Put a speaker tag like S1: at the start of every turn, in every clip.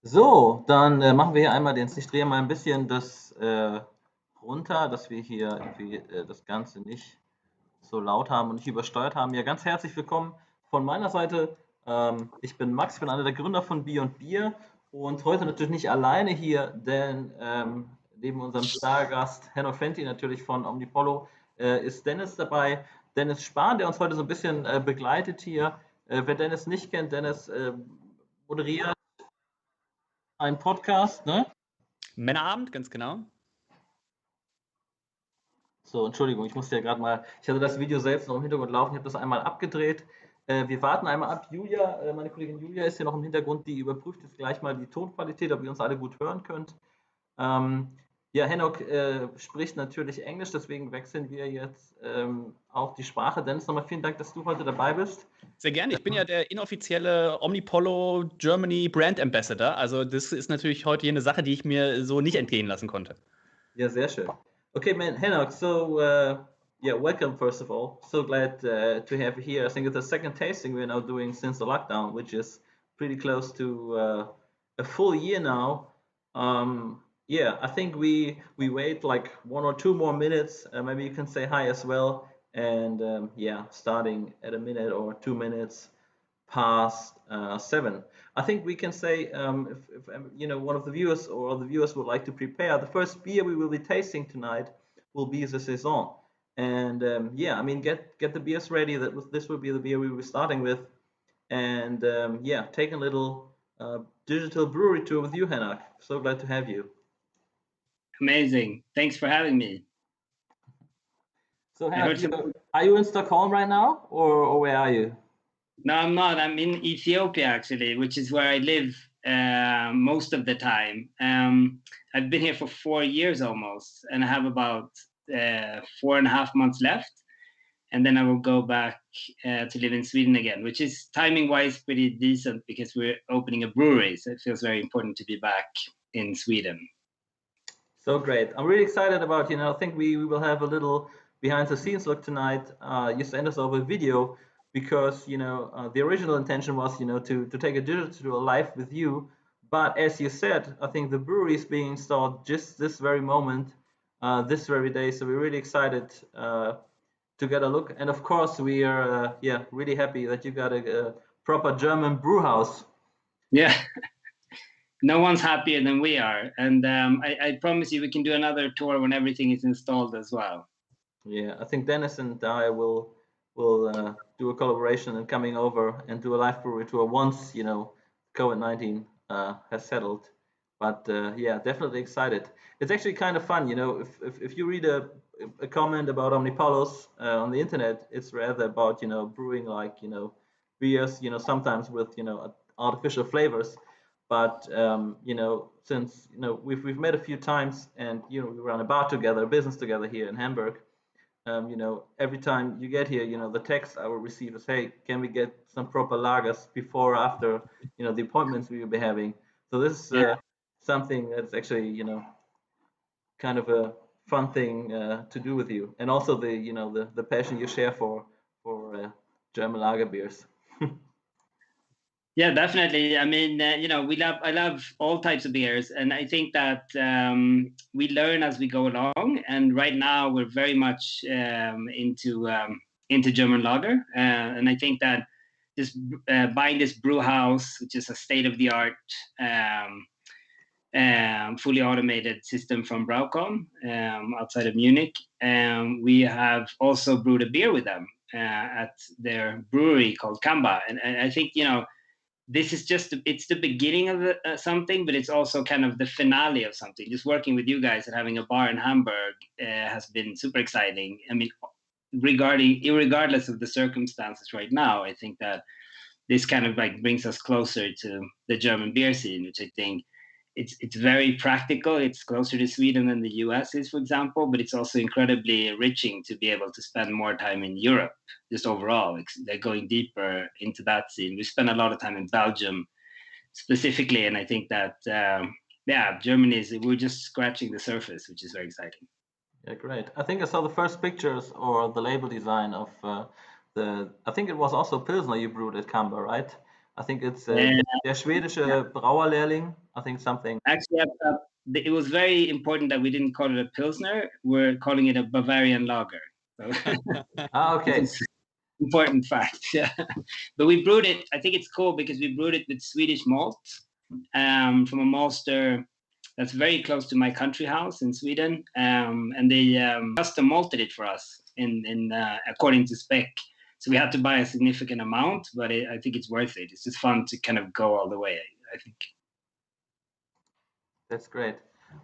S1: So, dann machen wir hier einmal ich drehe mal ein bisschen das runter, dass wir hier irgendwie das Ganze nicht so laut haben und nicht übersteuert haben. Ja, ganz herzlich willkommen von meiner Seite. Ich bin Max, bin einer der Gründer von Bier und Bier und heute natürlich nicht alleine hier, denn neben unserem Stargast Henok Fentie natürlich von Omnipollo ist Dennis dabei. Dennis Spahn, der uns heute so ein bisschen begleitet hier. Wer Dennis nicht kennt, Dennis moderiert einen Podcast, ne?
S2: Männerabend, ganz genau.
S1: So, Entschuldigung, ich musste ja gerade mal, ich hatte das Video selbst noch im Hintergrund laufen, ich habe das einmal abgedreht. Wir warten einmal ab. Julia, meine Kollegin Julia ist hier noch im Hintergrund, die überprüft jetzt gleich mal die Tonqualität, ob ihr uns alle gut hören könnt. Ja, Henok spricht natürlich Englisch, deswegen wechseln wir jetzt auf die Sprache. Dennis, nochmal vielen Dank, dass du heute dabei bist.
S2: Sehr gerne. Ich bin ja der inoffizielle Omnipollo Germany Brand Ambassador. Also das ist natürlich heute hier eine Sache, die ich mir so nicht entgehen lassen konnte.
S1: Ja, sehr schön. Okay, man, Henok, so yeah, welcome first of all. So glad to have you here. I think it's the second tasting we're now doing since the lockdown, which is pretty close to a full year now. Yeah, I think we wait like 1 or 2 more minutes. Maybe you can say hi as well. And yeah, starting at a minute or 2 minutes past 7. I think we can say if you know one of the viewers or the viewers would like to prepare, the first beer we will be tasting tonight will be the saison. And yeah, I mean get the beers ready. This will be the beer we will be starting with. And yeah, take a little digital brewery tour with you, Henok. So glad to have you.
S3: Amazing. Thanks for having me.
S1: So Henok, are you in Stockholm right now, or where are you?
S3: No, I'm not. I'm in Ethiopia, actually, which is where I live most of the time. I've been here for 4 years almost, and I have about 4.5 months left. And then I will go back to live in Sweden again, which is timing-wise pretty decent because we're opening a brewery. So it feels very important to be back in Sweden.
S1: So great. I'm really excited about, I think we will have a little behind the scenes look tonight. You sent us over a video because, the original intention was, to take a digital live with you. But as you said, I think the brewery is being installed just this very moment, this very day. So we're really excited to get a look. And of course, we are, yeah, really happy that you got a proper German brew house.
S3: Yeah. No one's happier than we are. And I promise you we can do another tour when everything is installed as well.
S1: Yeah, I think Dennis and I will do a collaboration and coming over and do a live brewery tour once, COVID-19 has settled. But yeah, definitely excited. It's actually kind of fun, if you read a comment about Omnipollos on the internet, it's rather about, brewing like, beers, sometimes with, artificial flavors. But since we've met a few times, and we run a bar together, a business together here in Hamburg. Every time you get here, the text I will receive is, "Hey, can we get some proper lagers before or after the appointments we will be having?" So this is something that's actually kind of a fun thing to do with you, and also the passion you share for German lager beers.
S3: Yeah, definitely. I mean, I love all types of beers, and I think that we learn as we go along. And right now, we're very much into German lager, and I think that just buying this brew house, which is a state-of-the-art, fully automated system from Brauerei outside of Munich, we have also brewed a beer with them at their brewery called Kamba, and I think this is it's the beginning of something, but it's also kind of the finale of something. Just working with you guys and having a bar in Hamburg has been super exciting. I mean, regardless of the circumstances right now, I think that this kind of like brings us closer to the German beer scene, which I think it's very practical. It's closer to Sweden than the US is, for example, but it's also incredibly enriching to be able to spend more time in Europe, just overall. They're going deeper into that scene. We spend a lot of time in Belgium specifically, and I think that, Germany we're just scratching the surface, which is very exciting.
S1: Yeah, great. I think I saw the first pictures or the label design of I think it was also Pilsner you brewed at Kamba, right? I think it's
S3: Yeah.
S1: der schwedische Brauerlehrling. I think something.
S3: Actually, it was very important that we didn't call it a Pilsner. We're calling it a Bavarian lager. So
S1: Okay.
S3: important fact. Yeah. But we brewed it. I think it's cool because we brewed it with Swedish malt from a maltster that's very close to my country house in Sweden. And they custom malted it for us in according to spec. So we had to buy a significant amount, but I think it's worth it. It's just fun to kind of go all the way, I think.
S1: That's great.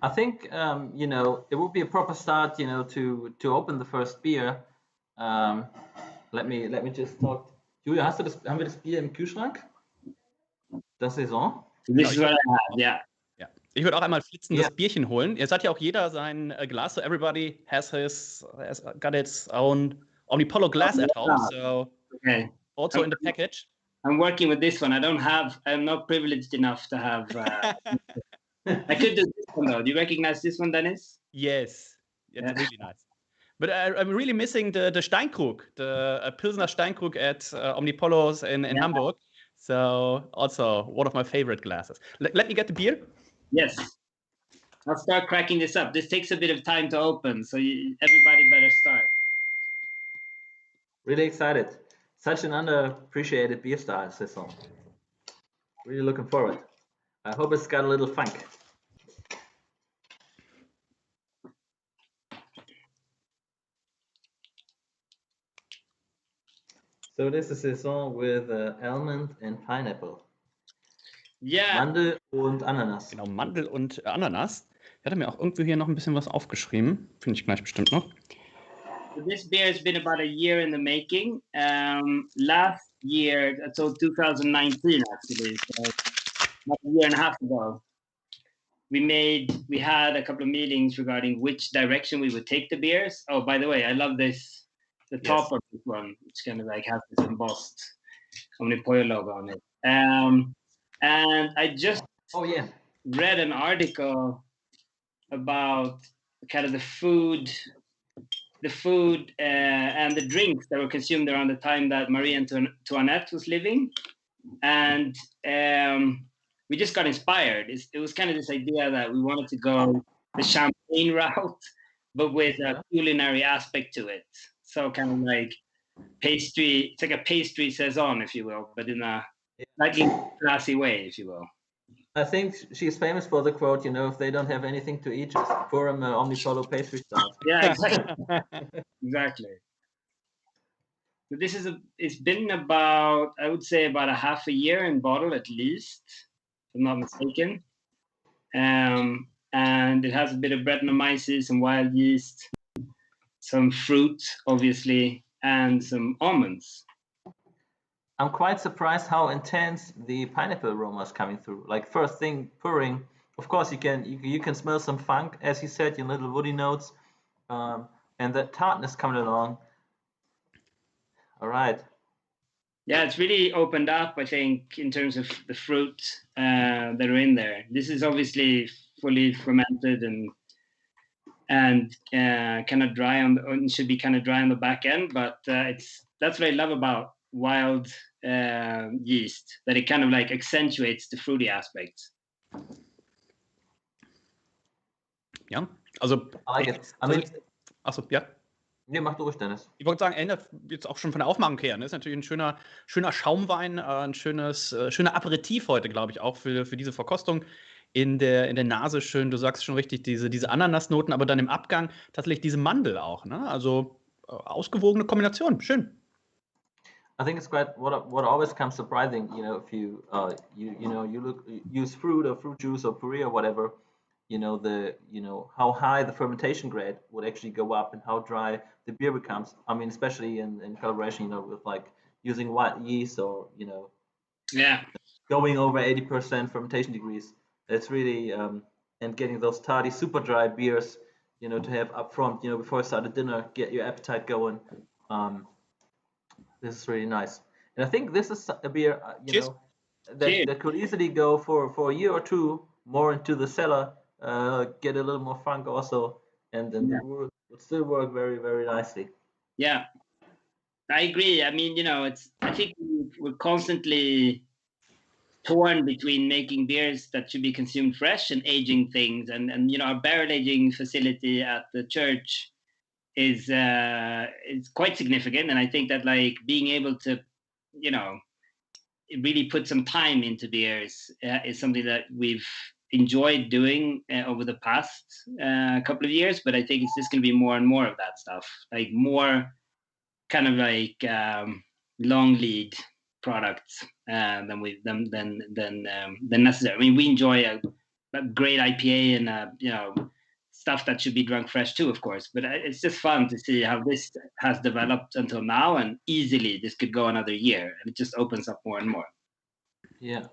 S1: I think it would be a proper start, to open the first beer. Let me just talk. Julia, haben wir das Bier im Kühlschrank? Das Saison?
S3: This is what I have, yeah.
S2: Ja. Ich würde auch einmal flitzen
S1: Ja.
S2: das Bierchen holen. Jetzt hat ja auch jeder sein Glas, so everybody has got its own Omnipollo glass at home, so
S3: Okay.
S2: also in the package.
S3: I'm working with this one. I'm not privileged enough to have. I could do this one though. Do you recognize this one, Dennis?
S2: Yes, it's
S3: Yeah.
S2: really nice. But I'm really missing the Steinkrug, the Pilsner Steinkrug at Omnipollos in Hamburg. So also one of my favorite glasses. Let me get the beer.
S3: Yes. I'll start cracking this up. This takes a bit of time to open, so everybody better start.
S1: Really excited. Such an underappreciated beer style, Saison. Really looking forward. I hope it's got a little funk. So this is a Saison with almond and pineapple.
S3: Yeah.
S1: Mandel und Ananas.
S2: Genau, Mandel und Ananas. Ich hatte mir auch irgendwie hier noch ein bisschen was aufgeschrieben. Finde ich gleich bestimmt noch.
S3: So this beer has been about a year in the making. Last year, so 2019 actually, so about a year and a half ago, we had a couple of meetings regarding which direction we would take the beers. Oh, by the way, I love this. The top of this one, it's kind of like has this embossed Omnipollo logo on it. And I just read an article about kind of the food and the drinks that were consumed around the time that Marie Antoinette was living, and we just got inspired. It was kind of this idea that we wanted to go the champagne route, but with a culinary aspect to it. So kind of like pastry. It's like a pastry saison, if you will, but in a slightly classy way, if you will.
S1: I think she's famous for the quote, if they don't have anything to eat, just pour them Omnipollo pastry style.
S3: Yeah, exactly. Exactly. So it's been about, I would say about a half a year in bottle at least, if I'm not mistaken. And it has a bit of Brettanomyces, some wild yeast, some fruit, obviously, and some almonds.
S1: I'm quite surprised how intense the pineapple aroma is coming through. Like first thing, pouring. Of course, you can smell some funk, as you said, your little woody notes, and the tartness coming along. All right.
S3: Yeah, it's really opened up, I think, in terms of the fruit that are in there. This is obviously fully fermented and kind of dry should be kind of dry on the back end, but that's what I love about wild yeast, that it kind of like accentuates the fruity aspects.
S2: Ja, also.
S1: I like it. I mean,
S2: achso, ja.
S1: Nee, mach du ruhig, Dennis.
S2: Ich wollte sagen, erinnert jetzt auch schon von der Aufmachung her. Ne? Ist natürlich ein schöner Schaumwein, ein schöner Aperitif heute, glaube ich, auch für diese Verkostung. In der Nase schön, du sagst schon richtig, diese Ananasnoten, aber dann im Abgang tatsächlich diese Mandel auch. Ne? Also ausgewogene Kombination, schön.
S1: I think it's quite what always comes surprising, if you use fruit or fruit juice or puree or whatever, how high the fermentation grade would actually go up and how dry the beer becomes. I mean, especially in collaboration, with like using white yeast or going over 80% fermentation degrees. It's really and getting those tardy, super dry beers, to have up front, before you start a dinner, get your appetite going. This is really nice, and I think this is a beer, that could easily go for a year or two more into the cellar, get a little more funk also, and then it would still work very, very nicely.
S3: Yeah, I agree. I mean, I think we're constantly torn between making beers that should be consumed fresh and aging things. And our barrel aging facility at the church is quite significant. And I think that like being able to, really put some time into beers is something that we've enjoyed doing over the past couple of years. But I think it's just going to be more and more of that stuff, like more kind of like long lead products than necessary. I mean, we enjoy a great IPA and stuff that should be drunk fresh too, of course. But it's just fun to see how this has developed until now, and easily this could go another year, and it just opens up more and more.
S1: Yeah.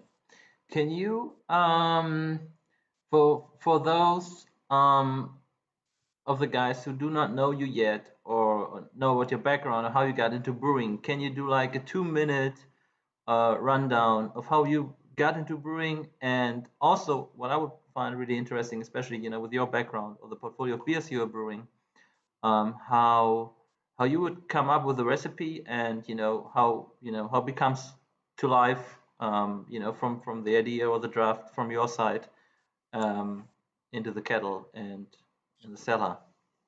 S1: Can you for those of the guys who do not know you yet or know what your background or how you got into brewing, can you do like a 2-minute rundown of how you got into brewing, and also what I would find really interesting, especially with your background or the portfolio of beers you are brewing, how you would come up with a recipe, and how it becomes to life, from the idea or the draft from your side into the kettle and in the cellar.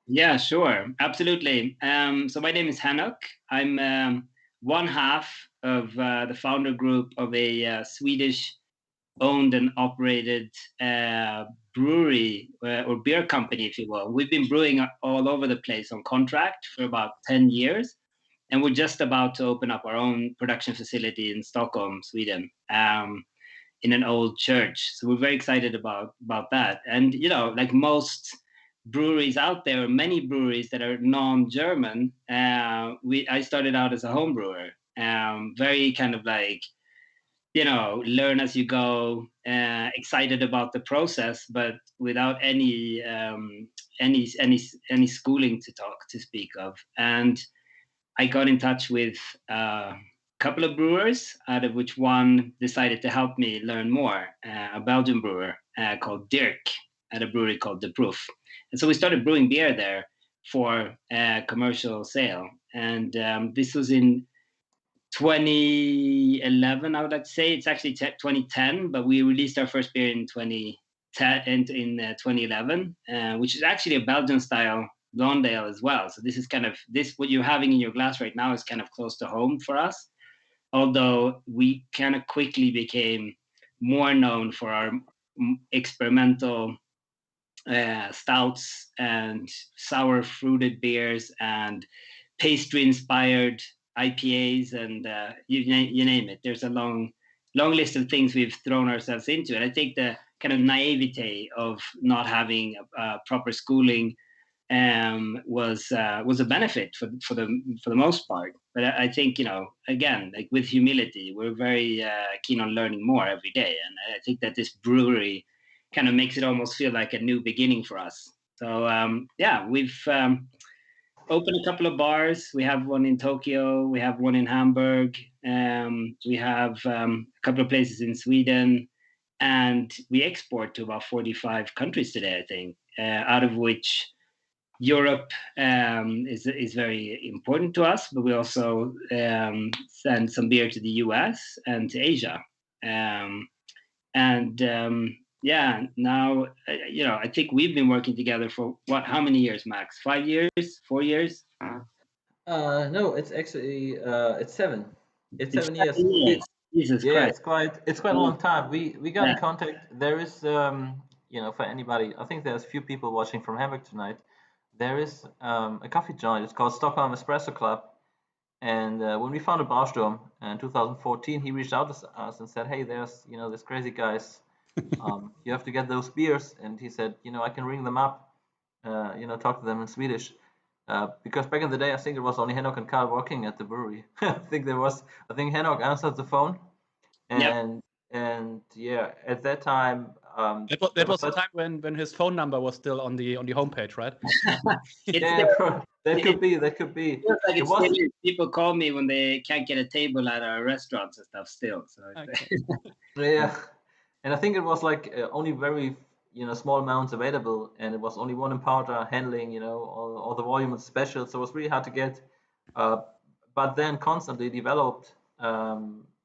S3: Yeah, sure, absolutely. So my name is Henok. I'm one half of the founder group of a Swedish owned and operated brewery or beer company, if you will. We've been brewing all over the place on contract for about 10 years. And we're just about to open up our own production facility in Stockholm, Sweden, in an old church. So we're very excited about that. And, like most breweries out there, many breweries that are non-German, I started out as a home brewer, very kind of like, learn as you go, excited about the process, but without any schooling to speak of. And I got in touch with a couple of brewers, out of which one decided to help me learn more, a Belgian brewer called Dirk at a brewery called The Proof. And so we started brewing beer there for commercial sale. And this was in 2011, I would like to say. It's actually 2010, but we released our first beer in 2011, which is actually a Belgian style blonde ale as well. So this is what you're having in your glass right now is kind of close to home for us. Although we kind of quickly became more known for our experimental stouts and sour fruited beers and pastry inspired IPAs, and you name it. There's a long list of things we've thrown ourselves into, and I think the kind of naivete of not having proper schooling was a benefit for the most part. But I think again, like with humility, we're very keen on learning more every day, and I think that this brewery kind of makes it almost feel like a new beginning for us. So we've opened a couple of bars. We have one in Tokyo. We have one in Hamburg. We have a couple of places in Sweden, and we export to about 45 countries today, I think, out of which Europe is very important to us, but we also send some beer to the US and to Asia. Now, I think we've been working together for how many years, Max? 5 years? 4 years?
S1: No, it's actually it's 7. It's 7 years.
S3: 7 years. Jesus
S1: Christ.
S3: Christ.
S1: It's quite a long time. We got in contact. There is for anybody, I think there's a few people watching from Hamburg tonight. There is a coffee joint. It's called Stockholm Espresso Club. And when we founded Brausturm in 2014, he reached out to us and said, "Hey, there's this crazy guys. You have to get those beers." And he said, "I can ring them up. Talk to them in Swedish." Because back in the day, I think it was only Henok and Carl working at the brewery. I think Henok answered the phone, and at that time.
S2: That was the time when his phone number was still on the homepage, right?
S1: That could be.
S3: It was, people call me when they can't get a table at our restaurants and stuff still. So
S1: yeah, and I think it was like only very small amounts available, and it was only one importer handling all the volume of specials, so it was really hard to get. But then constantly developed,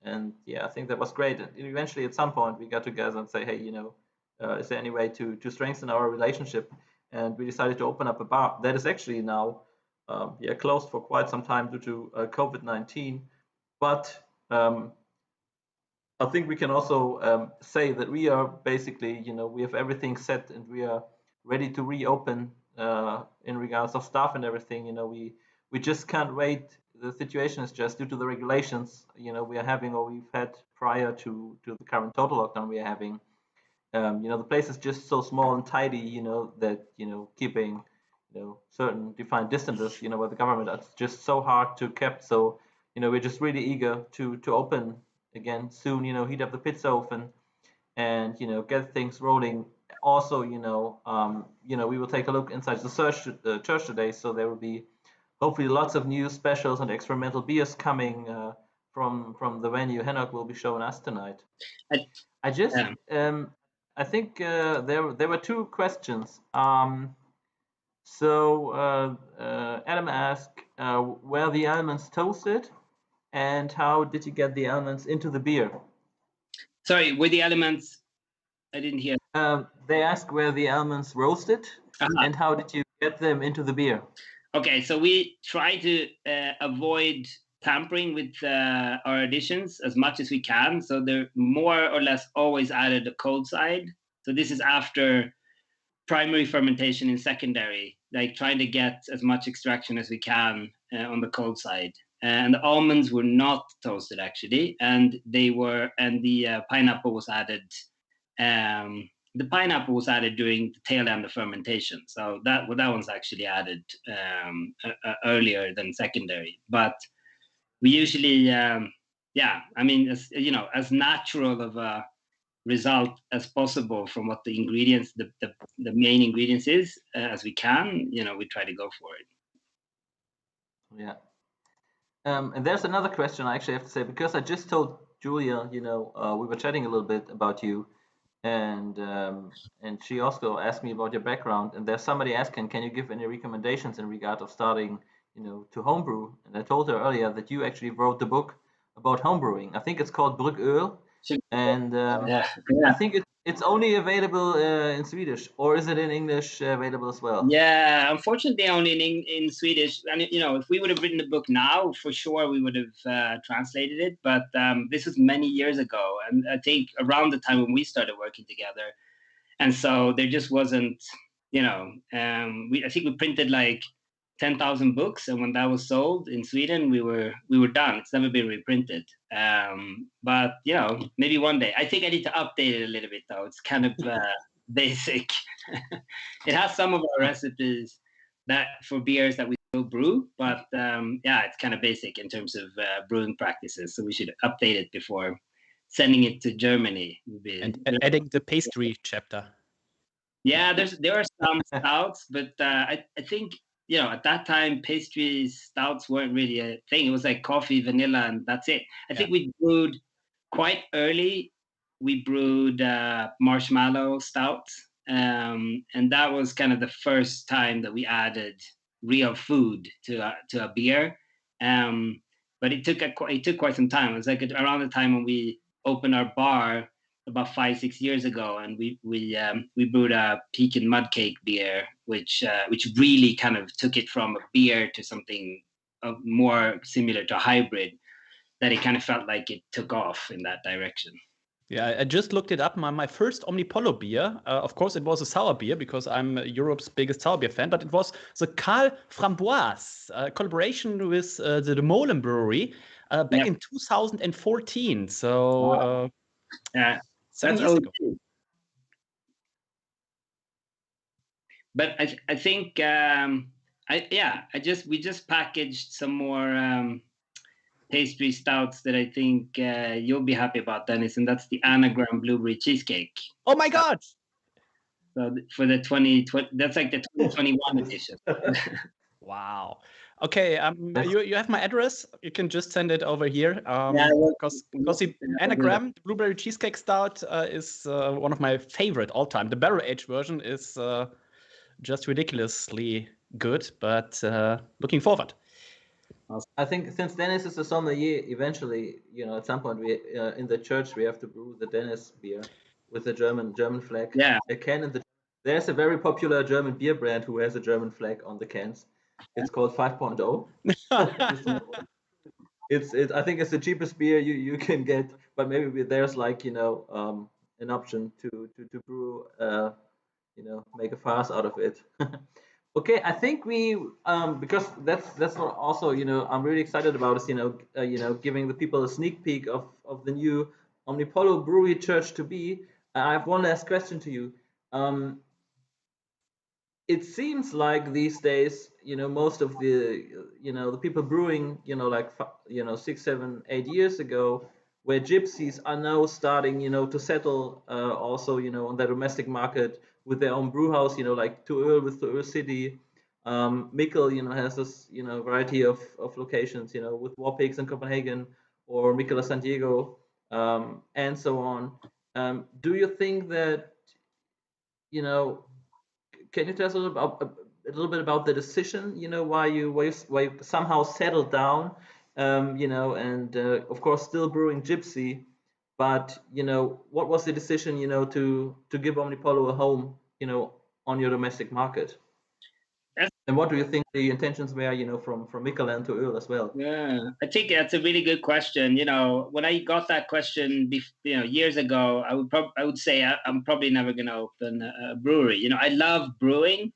S1: And yeah, I think that was great. And eventually, at some point, we got together and say, hey, is there any way to strengthen our relationship? And we decided to open up a bar that is actually now closed for quite some time due to COVID-19. But I think we can also say that we are basically, we have everything set and we are ready to reopen in regards of staff and everything. We just can't wait. The situation is just due to the regulations, we are having or we've had prior to the current total lockdown we are having. The place is just so small and tidy, that, keeping, certain defined distances, with the government, it's just so hard to keep. So, we're just really eager to open again soon, heat up the pit oven and, get things rolling. Also, we will take a look inside the church today. So there will be hopefully lots of new specials and experimental beers coming from the venue Henok will be showing us tonight. I just, I think there were two questions. So Adam asked, were the almonds toasted, and how did you get the almonds into the beer?
S3: Sorry, were the almonds? I didn't hear.
S1: They asked were the almonds roasted, and how did you get them into the beer?
S3: Okay, so we try to avoid tampering with our additions as much as we can. So they're more or less always added the cold side. So this is after primary fermentation in secondary, like trying to get as much extraction as we can on the cold side. And the almonds were not toasted actually, and the pineapple was added. The pineapple was added during the tail end of fermentation, so that one's actually added earlier than secondary. But we usually, as natural of a result as possible from what the ingredients, the main ingredients is as we can. We try to go for it.
S1: Yeah. And there's another question I actually have to say, because I just told Julia, we were chatting a little bit about you, and she also asked me about your background. And there's somebody asking, can you give any recommendations in regard of starting, to homebrew? And I told her earlier that you actually wrote the book about homebrewing. I think it's called Brugöl, and I think it's only available in Swedish, or is it in English available as well?
S3: Yeah, unfortunately only in Swedish. And if we would have written the book now, for sure we would have translated it. But this was many years ago, and I think around the time when we started working together. And so there just wasn't, I think we printed like 10,000 books, and when that was sold in Sweden, we were done. It's never been reprinted. But maybe one day. I think I need to update it a little bit though. It's kind of basic. It has some of our recipes that for beers that we still brew, but it's kind of basic in terms of brewing practices. So we should update it before sending it to Germany.
S2: And adding the pastry chapter.
S3: Yeah, there are some stouts, but I think at that time pastry stouts weren't really a thing. It was like coffee, vanilla, and that's it. I think we brewed quite early. We brewed marshmallow stouts, and that was kind of the first time that we added real food to a beer. But it took quite some time. It was like around the time when we opened our bar about 5-6 years ago, and we brewed a pecan mud cake beer, which really kind of took it from a beer to something more similar to a hybrid. That it kind of felt like it took off in that direction.
S2: Yeah, I just looked it up. My first Omnipollo beer, of course, it was a sour beer because I'm Europe's biggest sour beer fan, but it was the Karl Framboise collaboration with the Molen Brewery back in 2014. So,
S3: yeah,
S2: 7 years ago.
S3: But I think we just packaged some more pastry stouts that I think you'll be happy about, Dennis, and that's the Anagram Blueberry Cheesecake.
S2: Oh my God!
S3: So for the 2020, that's like the 2021 edition.
S2: Wow. Okay, you have my address. You can just send it over here. Because the Anagram Blueberry Cheesecake Stout is one of my favorite all time. The barrel aged version is just ridiculously good, but looking forward.
S1: I think since Dennis is a sommelier, eventually, at some point, we in the church we have to brew the Dennis beer with the German flag.
S3: Yeah.
S1: A can in the There's a very popular German beer brand who has a German flag on the cans. It's called 5.0. I think it's the cheapest beer you can get, but maybe there's like an option to brew make a farce out of it. Okay, I think we because that's what also I'm really excited about is giving the people a sneak peek of the new Omnipollo Brewery Church to be. I have one last question to you. It seems like these days, most of the people brewing, like 6, 7, 8 years ago, where gypsies are now starting, to settle also, on the domestic market with their own brew house, like to with the City. Mikkel, has this, variety of locations, with Warpigs in Copenhagen or Mikkel San Diego, and so on. Do you think that, can you tell us a little bit about the decision? Why you somehow settled down, and of course still brewing Gypsy, but what was the decision, to give Omnipollo a home, on your domestic market? And what do you think the intentions were, from Mikkeland to Öl as well?
S3: Yeah, I think that's a really good question. When I got that question, years ago, I would say I'm probably never going to open a brewery. I love brewing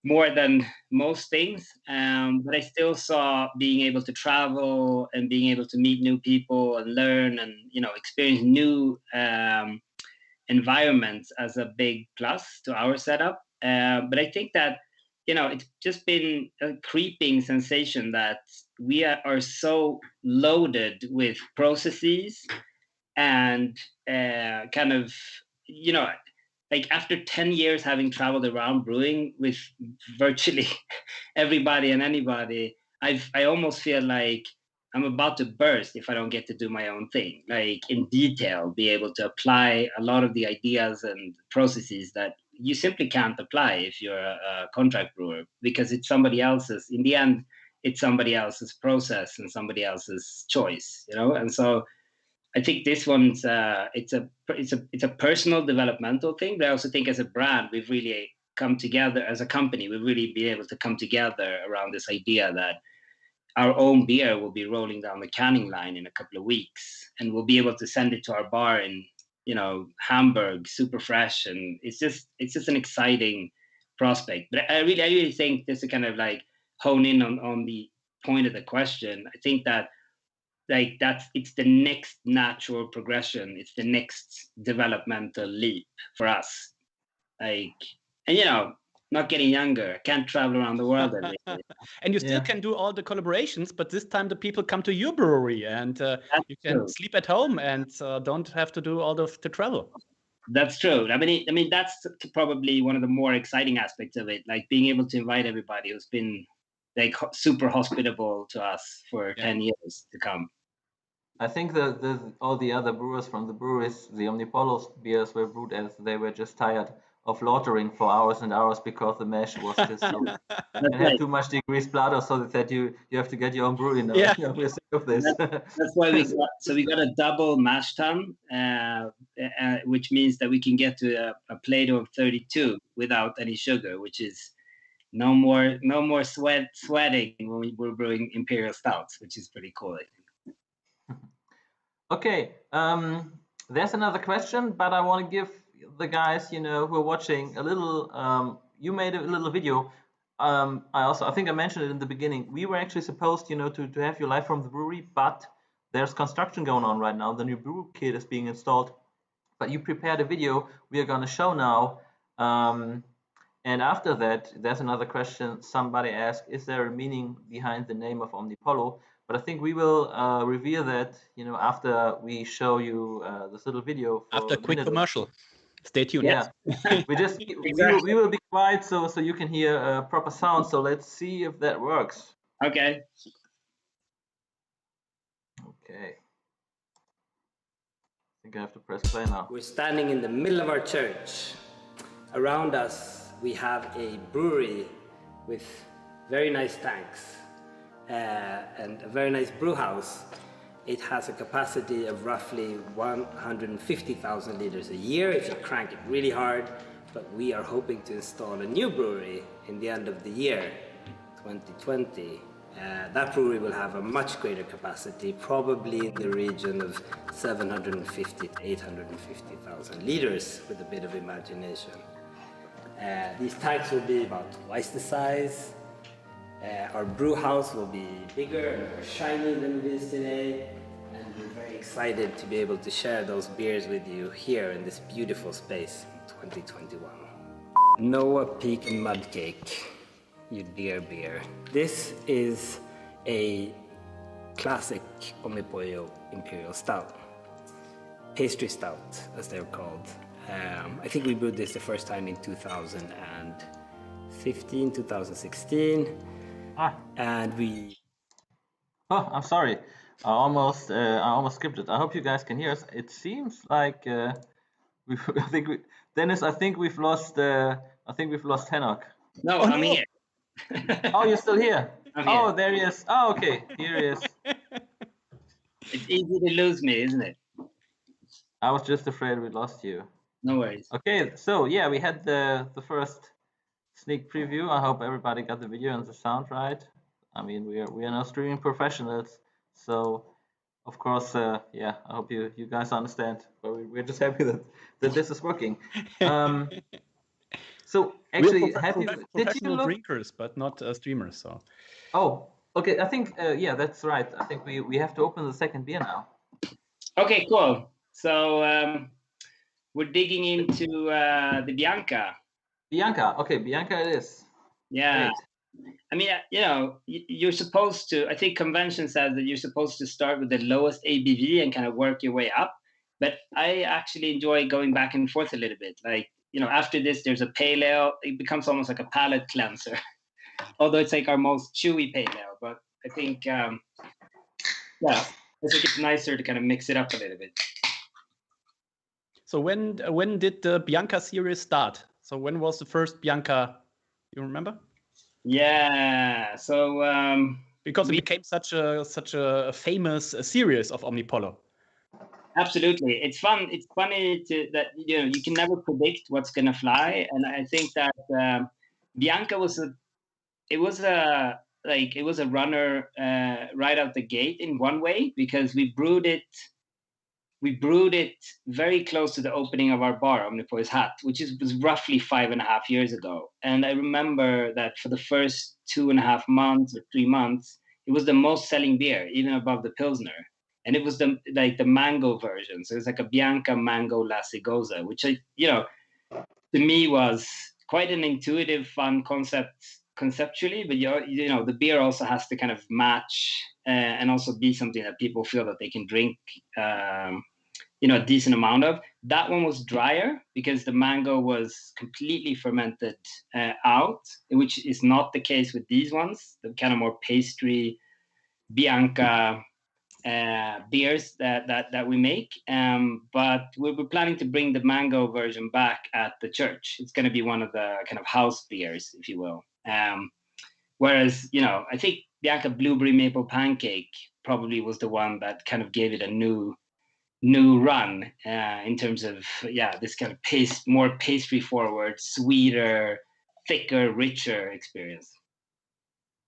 S3: more than most things, but I still saw being able to travel and being able to meet new people and learn and experience new environments as a big plus to our setup. But I think that it's just been a creeping sensation that we are so loaded with processes and kind of like after 10 years having traveled around brewing with virtually everybody and anybody, I almost feel like I'm about to burst if I don't get to do my own thing, like in detail, be able to apply a lot of the ideas and processes that you simply can't apply if you're a contract brewer, because it's somebody else's, in the end, it's somebody else's process and somebody else's choice, And so I think this one's it's a personal developmental thing, but I also think as a brand, we've really come together as a company. We've really been able to come together around this idea that our own beer will be rolling down the canning line in a couple of weeks, and we'll be able to send it to our bar in Hamburg, super fresh, and it's just an exciting prospect. But I really think, just to kind of like hone in on the point of the question, I think that it's the next natural progression, it's the next developmental leap for us, and not getting younger, can't travel around the world every day.
S2: And you still can do all the collaborations, but this time the people come to your brewery, and you can sleep at home and don't have to do all the travel.
S3: That's true. I mean that's probably one of the more exciting aspects of it, like being able to invite everybody who's been like super hospitable to us for 10 years to come.
S1: I think all the other brewers from the breweries, the Omnipollos beers were brewed as they were just tired of lautering for hours and hours because the mash was just and had too much degreased bladder, so they said you have to get your own brewery now.
S2: Yeah.
S1: We're sick of this.
S3: That's why we got a double mash tun, which means that we can get to a plate of 32 without any sugar, which is no more sweating when we're brewing imperial stouts, which is pretty cool, I think.
S1: Okay, there's another question, but I want to give the guys, who are watching a little. You made a little video. I think I mentioned it in the beginning. We were actually supposed, to have you live from the brewery, but there's construction going on right now. The new brew kit is being installed, but you prepared a video we are going to show now. And after that, there's another question. Somebody asked, is there a meaning behind the name of Omnipollo? But I think we will reveal that, after we show you this little video.
S2: After a quick commercial. Stay tuned.
S1: Yeah, we will be quiet so you can hear proper sound. So let's see if that works.
S3: Okay.
S1: Okay. I think I have to press play now.
S4: We're standing in the middle of our church. Around us, we have a brewery with very nice tanks. and a very nice brew house. It has a capacity of roughly 150,000 liters a year if you crank it really hard, but we are hoping to install a new brewery in the end of the year, 2020. That brewery will have a much greater capacity, probably in the region of 750 to 850,000 liters with a bit of imagination. These tanks will be about twice the size. Our brew house will be bigger and more shiny than it is today, and we're very excited to be able to share those beers with you here in this beautiful space in 2021. Noah Peak and Mud Cake, you dear beer. This is a classic Omnipollo Imperial Stout, pastry stout as they're called. I think we brewed this the first time in 2015, 2016. And we...
S1: Oh, I'm sorry. I almost skipped it. I hope you guys can hear us. It seems like Dennis. I think we've lost Henok.
S3: No, I'm here.
S1: Oh, you're still here.
S3: I'm here.
S1: Oh, there he is. Oh, okay. Here he is.
S3: It's easy to lose me, isn't it?
S1: I was just afraid we lost you.
S3: No worries.
S1: Okay, so yeah, we had the first sneak preview. I hope everybody got the video and the sound right. I mean, we are now streaming professionals, so of course, yeah. I hope you guys understand. But we're just happy that this is working. So actually, did you look?
S2: Drinkers, but not streamers. So.
S1: Oh, okay. I think yeah, that's right. I think we have to open the second beer now.
S3: Okay, cool. So we're digging into the Bianca.
S1: Bianca. Okay, Bianca it is.
S3: Yeah.
S1: Great.
S3: I mean, you know, you're supposed to, I think convention says that you're supposed to start with the lowest ABV and kind of work your way up. But I actually enjoy going back and forth a little bit. Like, you know, after this, there's a pale ale. It becomes almost like a palate cleanser. Although it's like our most chewy pale ale. But I think, yeah, I think it's nicer to kind of mix it up a little bit.
S2: So when did the Bianca series start? So when was the first Bianca? You remember?
S3: Yeah. So
S2: because it became such a famous series of Omnipollo.
S3: Absolutely, it's fun. It's funny that you know you can never predict what's gonna fly, and I think that Bianca was a runner right out the gate in one way, because we brewed it very close to the opening of our bar, Omnipollos Hat, which was roughly 5.5 years ago. And I remember that for the first 2.5 months or 3 months, it was the most selling beer, even above the Pilsner. And it was the mango version. So it's like a Bianca mango Lasigosa, which to me was quite an intuitive, fun concept conceptually, but you know, the beer also has to kind of match and also be something that people feel that they can drink a decent amount of. That one was drier because the mango was completely fermented out, which is not the case with these ones, the kind of more pastry Bianca beers that we make. But we're planning to bring the mango version back at the church. It's going to be one of the kind of house beers, if you will. Whereas, you know, I think Bianca Blueberry Maple Pancake probably was the one that kind of gave it a new run in terms of, this kind of more pastry forward, sweeter, thicker, richer experience.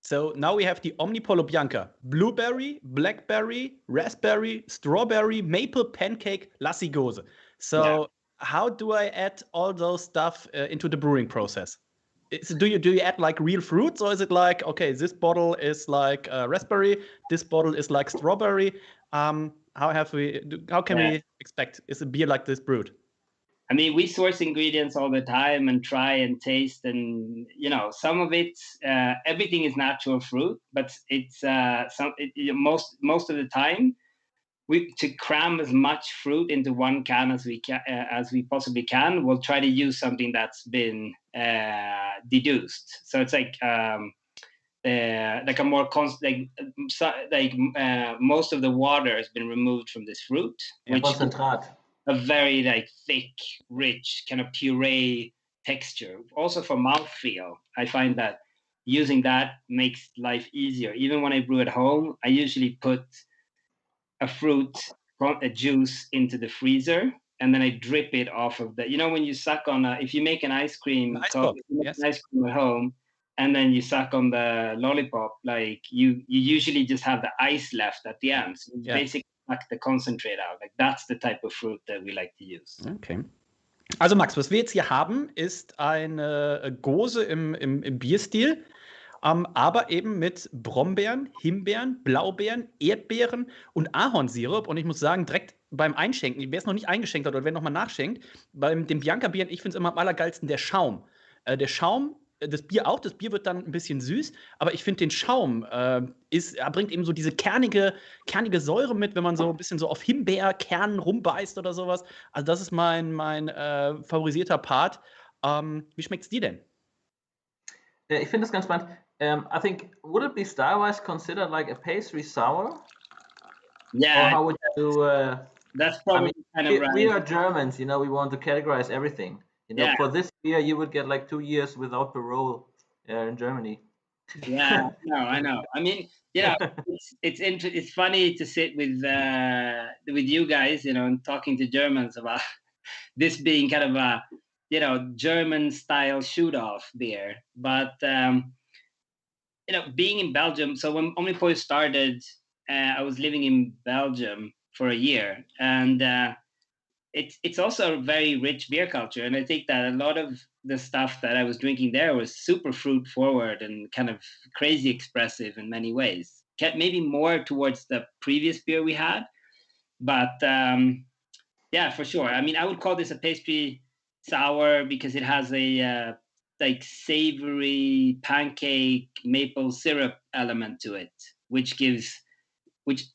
S2: So now we have the Omnipollo Bianca: blueberry, blackberry, raspberry, strawberry, maple pancake, Lasigosa. So how do I add all those stuff into the brewing process? Do you add like real fruits, or is it like, okay, this bottle is like raspberry, this bottle is like strawberry? How can we expect is a beer like this brewed?
S3: I mean, we source ingredients all the time and try and taste, and you know, some of it, everything is natural fruit, but it's most of the time to cram as much fruit into one can as we possibly can. We'll try to use something that's been deduced. So it's like a more constant, most of the water has been removed from this fruit, which
S1: Concentrat.
S3: A very thick, rich kind of puree texture. Also for mouthfeel, I find that using that makes life easier. Even when I brew at home, I usually put a fruit, a juice into the freezer, and then I drip it off of the, when you suck on if you make an ice cream,
S2: An ice pop, yes.
S3: ice cream at home, and then you suck on the lollipop, like you usually just have the ice left at the end. So you basically suck the concentrate out. Like that's the type of fruit that we like to use.
S2: Okay. Also Max, was wir jetzt hier haben, ist eine Gose im Bierstil, aber eben mit Brombeeren, Himbeeren, Blaubeeren, Erdbeeren und Ahornsirup. Und ich muss sagen, direkt beim Einschenken, wer es noch nicht eingeschenkt hat oder wer nochmal nachschenkt, beim dem Bianca-Bieren, ich finde es immer am allergeilsten der Schaum. Der Schaum, das Bier auch, das Bier wird dann ein bisschen süß, aber ich finde den Schaum bringt eben so diese kernige Säure mit, wenn man so ein bisschen so auf Himbeerkernen rumbeißt oder sowas. Also das ist mein favorisierter Part. Wie schmeckt's dir denn?
S1: Ich finde das ganz spannend. I think, would it be style-wise considered like a pastry sour?
S3: Yeah.
S1: Or how would you
S3: that's probably kind of right.
S1: We are Germans, we want to categorize everything. For this beer, you would get like 2 years without parole in Germany.
S3: Yeah, no, I know. I mean, it's funny to sit with you guys, and talking to Germans about this being kind of a, German style shoot-off beer. But being in Belgium, so when Omnipollo started, I was living in Belgium for a year, and it's also a very rich beer culture, and I think that a lot of the stuff that I was drinking there was super fruit forward and kind of crazy expressive in many ways. Maybe more towards the previous beer we had, but yeah, for sure. I mean, I would call this a pastry sour because it has a like savory pancake maple syrup element to it, which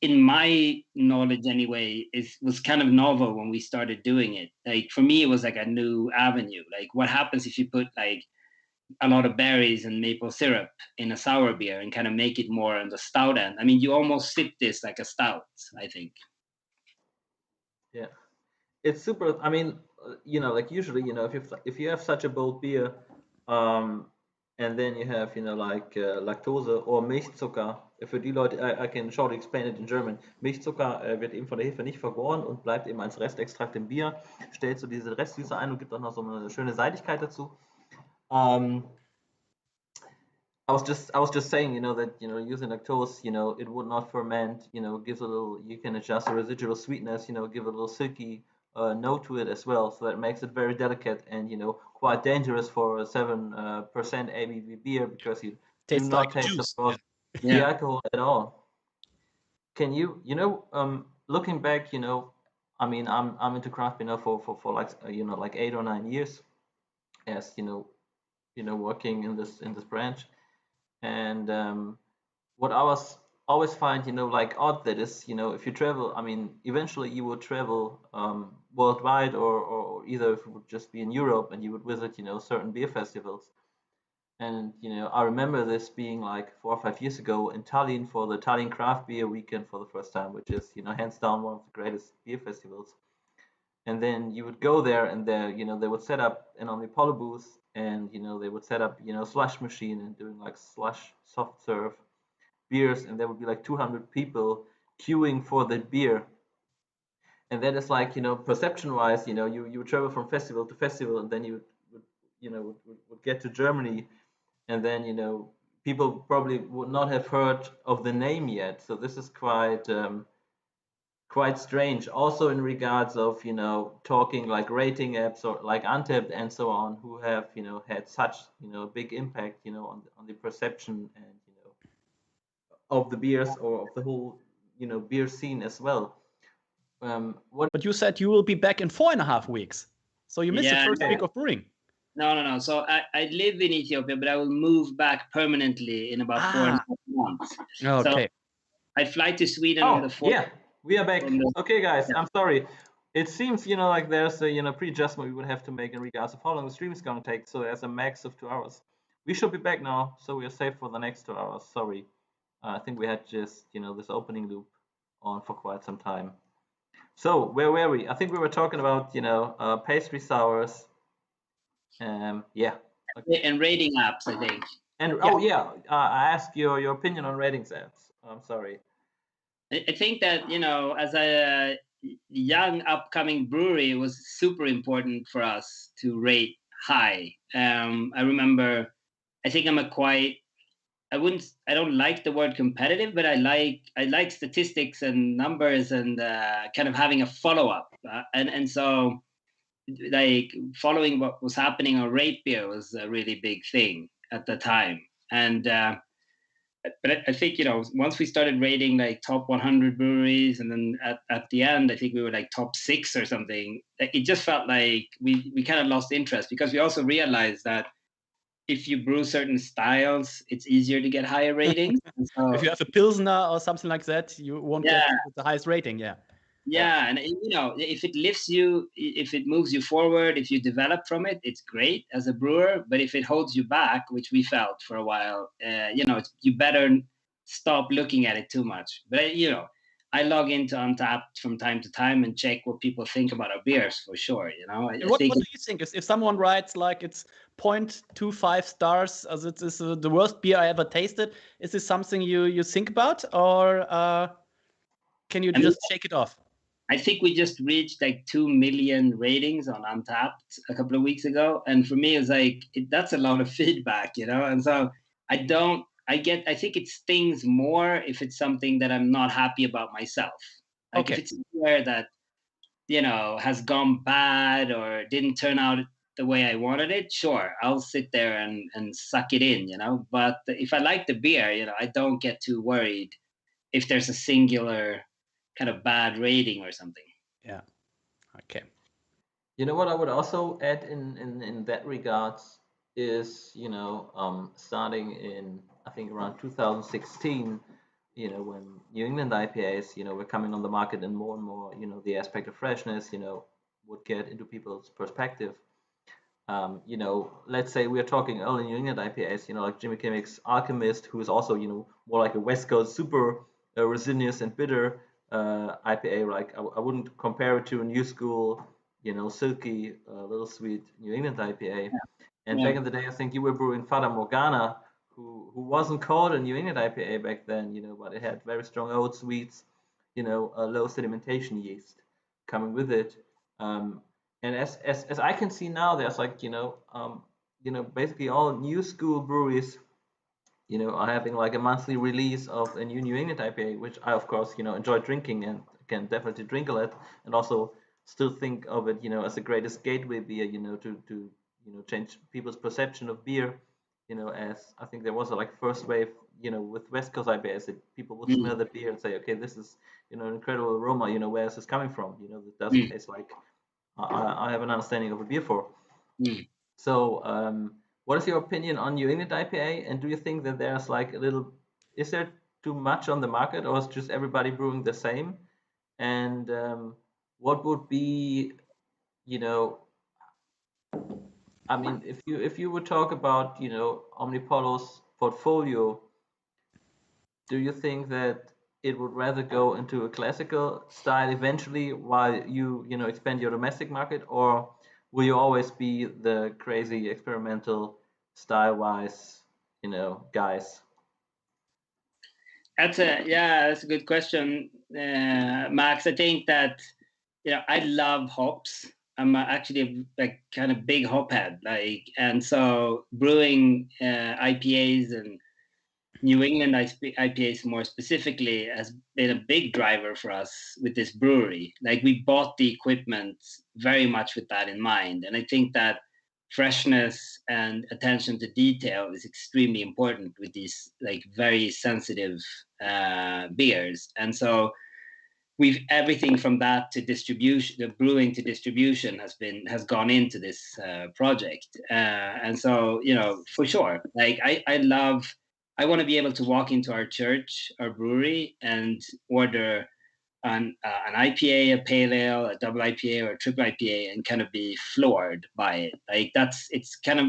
S3: in my knowledge anyway was kind of novel when we started doing it. Like for me, it was like a new avenue. Like what happens if you put like a lot of berries and maple syrup in a sour beer and kind of make it more on the stout end? I mean, you almost sip this like a stout, I think.
S1: Yeah, it's super. I mean, like usually, if you have such a bold beer, and then you have, like Laktose or Milchzucker. Für die Leute, I can shortly explain it in German. Milchzucker wird eben von der Hefe nicht vergoren und bleibt eben als Restextrakt im Bier, stellt so diese Restsüße ein und gibt auch noch so eine schöne Seidigkeit dazu. I was just saying, that using lactose, it would not ferment, gives a little. You can adjust the residual sweetness, give a little silky note to it as well, so that makes it very delicate and quite dangerous for a 7% ABV beer because you do not taste, of course, the alcohol at all. Can you, looking back, I mean, I'm into craft beer for like like 8 or 9 years, as working in this branch. And what I was always find, like odd that is, if you travel, I mean, eventually you would travel worldwide or either if it would just be in Europe and you would visit, certain beer festivals. And, I remember this being like 4 or 5 years ago in Tallinn for the Tallinn Craft Beer Weekend for the first time, which is, hands down one of the greatest beer festivals. And then you would go there and there, they would set up an Omnipollo booth and, they would set up, slush machine and doing like slush soft serve beers. And there would be like 200 people queuing for that beer. And that is like, perception wise, you would travel from festival to festival and then you would get to Germany. And then, people probably would not have heard of the name yet. So this is quite strange. Also in regards of, talking like rating apps or like Untapped and so on, who have, had such, big impact, on the perception and, of the beers or of the whole, beer scene as well.
S2: But you said you will be back in 4.5 weeks. So you missed the first week of brewing.
S3: No. So I live in Ethiopia, but I will move back permanently in about 4.5 months.
S2: Okay.
S3: So I fly to Sweden on the 4th.
S1: Yeah, we are back. Okay, guys, I'm sorry. It seems, like there's a pre-adjustment we would have to make in regards of how long the stream is going to take. So there's a max of 2 hours. We should be back now, so we are safe for the next 2 hours. Sorry. I think we had just, this opening loop on for quite some time. So where were we? I think we were talking about, pastry sours. Yeah.
S3: Okay. And rating apps, I think.
S1: And
S2: Yeah.
S1: oh yeah, I asked your opinion on rating sets. I'm sorry.
S3: I think that, you know, as a young upcoming brewery, it was super important for us to rate high. I remember, I think I'm a quite, I don't like the word competitive, but I like statistics and numbers and kind of having a follow up. And so like following what was happening on Rate Beer was a really big thing at the time. And but I think, you know, once we started rating like top 100 breweries, and then at the end, I think we were like top 6 or something. It just felt like we kind of lost interest, because we also realized that if you brew certain styles, it's easier to get higher ratings. So,
S2: If you have a Pilsner or something like that, you won't
S3: yeah,
S2: get the highest rating. Yeah.
S3: yeah, and you know, if it lifts you, if it moves you forward, if you develop from it, it's great as a brewer. But if it holds you back, which we felt for a while, you know, you better stop looking at it too much. But you know, I log into Untapped from time to time and check what people think about our beers for sure. You know,
S2: And
S3: I
S2: what
S3: think
S2: do you think? If someone writes like it's 0.25 stars, as it is the worst beer I ever tasted, is this something you think about, or can you
S3: I mean,
S2: just shake it off?
S3: I think we just reached like 2 million ratings on Untapped a couple of weeks ago, and for me, it's like that's a lot of feedback, you know. And so I think it stings more if it's something that I'm not happy about myself. Like if
S2: Okay.
S3: it's somewhere that, you know, has gone bad or didn't turn out the way I wanted it, sure, I'll sit there and suck it in, you know. But if I like the beer, you know, I don't get too worried if there's a singular kind of bad rating or something.
S2: Yeah. Okay.
S1: You know what I would also add in that regards is, you know, starting in, I think, around 2016, you know, when New England IPAs, you know, were coming on the market, and more, you know, the aspect of freshness, you know, would get into people's perspective. You know, let's say we are talking early New England IPAs, you know, like Jimmy Kimmick's Alchemist, who is also, you know, more like a West Coast super resinous and bitter IPA. Like I wouldn't compare it to a new school, you know, silky, little sweet New England IPA. And
S3: Yeah.
S1: back in the day, I think you were brewing Fata Morgana, who wasn't called a New England IPA back then, you know, but it had very strong oat sweets, you know, a low sedimentation yeast coming with it. And as I can see now, there's like, you know, basically all new school breweries, you know, are having like a monthly release of a new England IPA, which I of course, you know, enjoy drinking and can definitely drink a lot, and also still think of it, you know, as the greatest gateway beer, you know, to you know, change people's perception of beer, you know, as I think there was a like first wave, you know, with West Coast IPAs, that people would
S3: Mm,
S1: smell the beer and say, okay, this is, you know, an incredible aroma, you know, where is this coming from? You know, it doesn't
S3: mm,
S1: taste like I have an understanding of a beer for.
S3: mm.
S1: So, what is your opinion on New England IPA? And do you think that there's like a little, is there too much on the market, or is just everybody brewing the same? And what would be, you know, I mean, if you would talk about, you know, Omnipollo's portfolio, do you think that it would rather go into a classical style eventually while you know, expand your domestic market, or will you always be the crazy experimental style wise, you know, guys?
S3: That's a good question, Max. I think that, you know, I love hops. I'm actually a kind of big hop head, like, and so brewing IPAs and New England IPAs more specifically has been a big driver for us with this brewery. Like we bought the equipment very much with that in mind, and I think that freshness and attention to detail is extremely important with these like very sensitive beers. And so we've everything from that to distribution, the brewing to distribution has gone into this project. And so, you know, for sure, like I want to be able to walk into our church, our brewery, and order an IPA, a pale ale, a double IPA, or a triple IPA, and kind of be floored by it. Like it's kind of,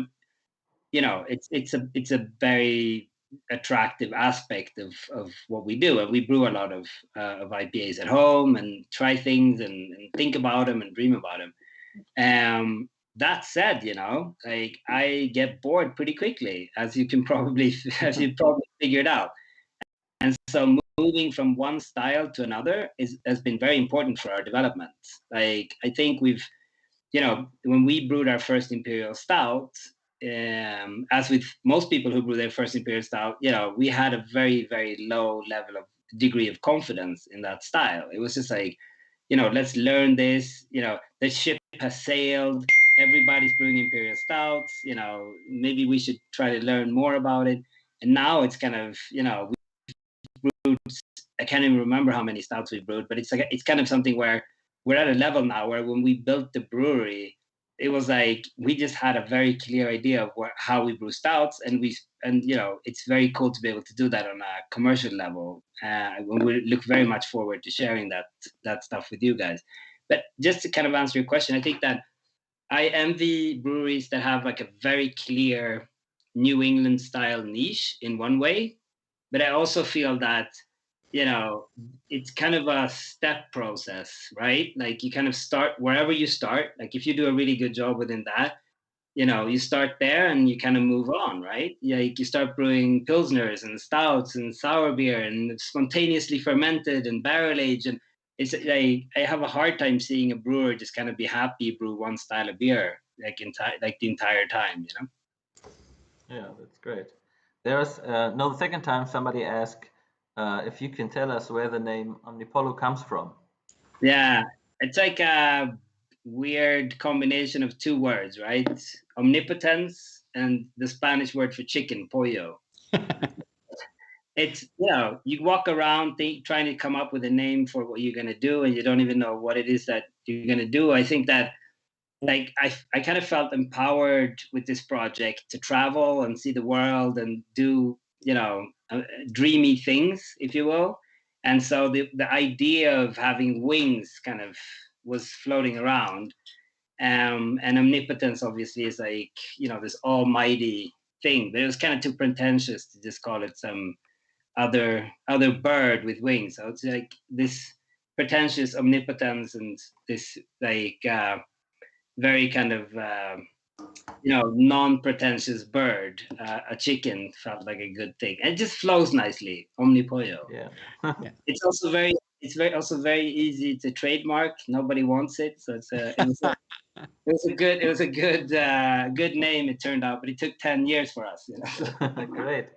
S3: you know, it's a very attractive aspect of what we do, and we brew a lot of IPAs at home and try things and think about them and dream about them. that said, like I get bored pretty quickly, as you probably figured out. And so moving from one style to another has been very important for our development. Like I think we've, when we brewed our first imperial stout, as with most people who brew their first imperial stout, we had a very, very low level of degree of confidence in that style. It was just like, let's learn this. The ship has sailed. Everybody's brewing imperial stouts. Maybe we should try to learn more about it. And now it's kind of, we brewed, I can't even remember how many stouts we brewed, but it's kind of something where we're at a level now where when we built the brewery, it was like we just had a very clear idea of how we brew stouts, and it's very cool to be able to do that on a commercial level. We look very much forward to sharing that stuff with you guys. But just to kind of answer your question, I think that I envy breweries that have like a very clear New England style niche in one way, but I also feel that it's kind of a step process, right? Like you kind of start wherever you start. Like if you do a really good job within that, you start there and you kind of move on, right? Like you start brewing pilsners and stouts and sour beer and spontaneously fermented and barrel aged. And it's like I have a hard time seeing a brewer just kind of be happy brew one style of beer like the entire time,
S1: Yeah, that's great. There's the second time somebody asked if you can tell us where the name Omnipollo comes from.
S3: Yeah, it's like a weird combination of two words, right? Omnipotence and the Spanish word for chicken, pollo. It's, you walk around trying to come up with a name for what you're going to do, and you don't even know what it is that you're going to do. I think that like I kind of felt empowered with this project to travel and see the world and do, dreamy things, if you will. And so the idea of having wings kind of was floating around. And omnipotence obviously is like, this almighty thing, but it was kind of too pretentious to just call it some other bird with wings. So it's like this pretentious omnipotence and this like very kind of non-pretentious bird, a chicken felt like a good thing. And it just flows nicely, Omnipollo.
S1: Yeah.
S3: It's also very easy to trademark. Nobody wants it, so it was a good name. It turned out, but it took 10 years for us.
S1: Great.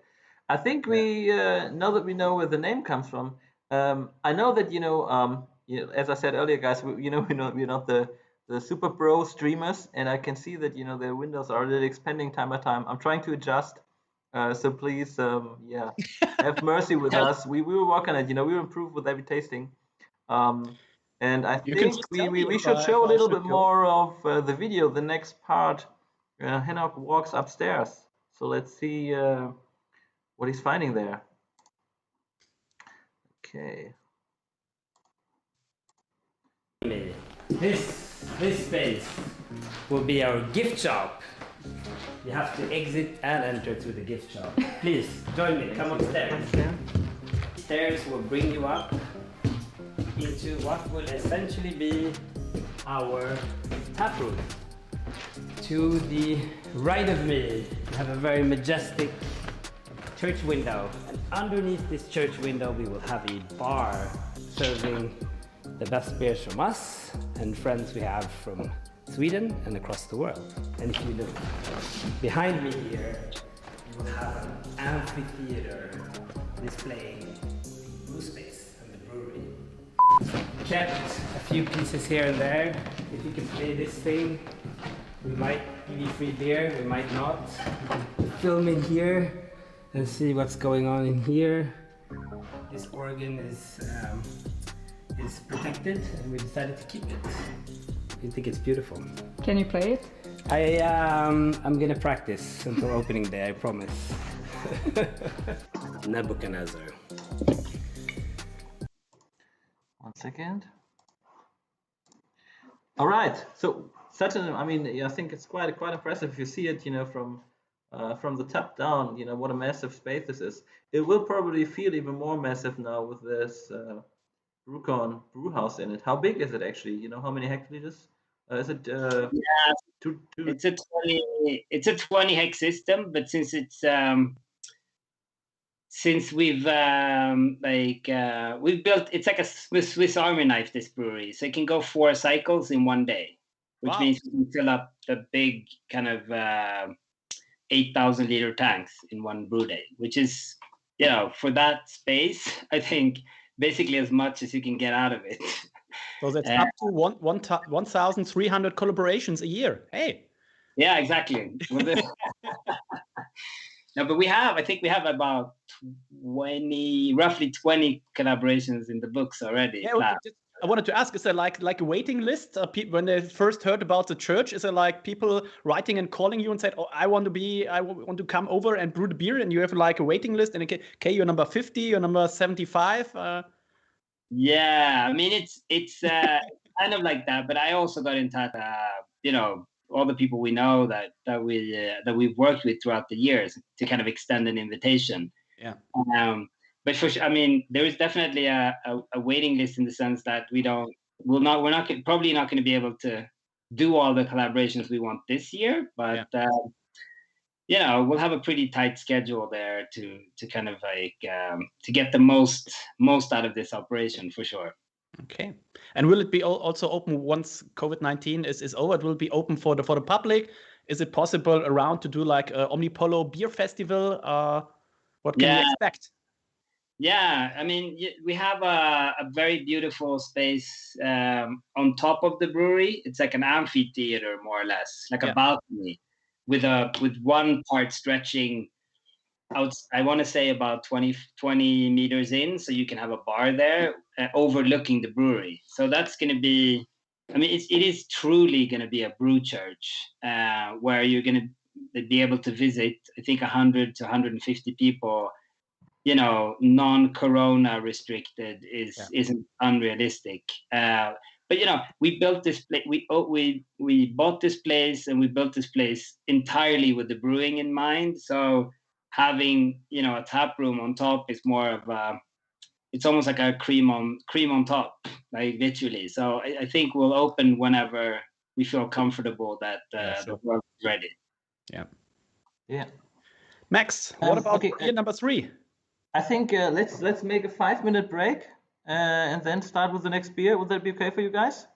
S1: I think we now that we know where the name comes from. I know that as I said earlier, guys, we're not the super pro streamers, and I can see that their windows are a little expanding time by time. I'm trying to adjust, so please, have mercy with us. We will work on it. We will improve with every tasting. And I think we should show a little bit more of the video. The next part, Henok walks upstairs. So let's see what he's finding there. Okay.
S4: This space will be our gift shop. You have to exit and enter through the gift shop. Please join me. Come upstairs. Stairs will bring you up into what will essentially be our tap room. To the right of me, we have a very majestic church window. And underneath this church window, we will have a bar serving the best beers from us and friends we have from Sweden and across the world. And if you look behind me here, you will have an amphitheater displaying brew space and the brewery. Kept a few pieces here and there. If you can play this thing, we might give you free beer, we might not. Film in here and see what's going on in here. This organ is protected, and we decided to keep it. We think it's beautiful.
S5: Can you play it?
S4: I'm gonna practice until opening day, I promise. Nebuchadnezzar.
S1: 1 second. All right. So I think it's quite impressive if you see it, from the top down. What a massive space this is. It will probably feel even more massive now with this Brewcon brew house in it. How big is it actually? How many hectoliters Is it
S3: Yeah,
S1: two?
S3: it's a 20 hex system, but since we've built, it's like a Swiss Army knife, this brewery, so it can go 4 cycles in one day, which
S2: Wow.
S3: means we can fill up the big kind of 8,000 liter tanks in one brew day, which is, for that space, I think basically as much as you can get out of it.
S2: So that's up to 1,300 collaborations a year. Hey.
S3: Yeah, exactly. No, but I think we have about roughly 20 collaborations in the books already.
S2: Yeah, I wanted to ask, is there like a waiting list? When they first heard about the church, is there like people writing and calling you and said, "Oh, I want to come over and brew the beer," and you have like a waiting list, and okay, you're number 50, you're number 75.
S3: Yeah, I mean it's kind of like that, but I also got in touch, all the people we know that we've worked with throughout the years to kind of extend an invitation.
S2: Yeah.
S3: But for sure, I mean, there is definitely a waiting list in the sense that we're probably not going to be able to do all the collaborations we want this year, but we'll have a pretty tight schedule there to kind of like to get the most out of this operation for sure.
S2: Okay. And will it be also open once COVID-19 is over? It will be open for the public. Is it possible around to do like a Omnipollo beer festival? What can we expect?
S3: Yeah, I mean, we have a very beautiful space on top of the brewery. It's like an amphitheater, more or less, like a balcony with one part stretching out, I want to say about 20 meters in, so you can have a bar there overlooking the brewery. So that's going to be, I mean, it is truly going to be a brew church where you're going to be able to visit, I think, 100 to 150 people. Non-corona restricted isn't unrealistic. But we built this place. We bought this place, and we built this place entirely with the brewing in mind. So having a tap room on top is more of it's almost like a cream on top, like literally. So I think we'll open whenever we feel comfortable that the world is ready.
S1: Yeah.
S2: Max, what about beer number 3?
S1: I think let's make a 5-minute break and then start with the next beer. Would that be okay for you guys?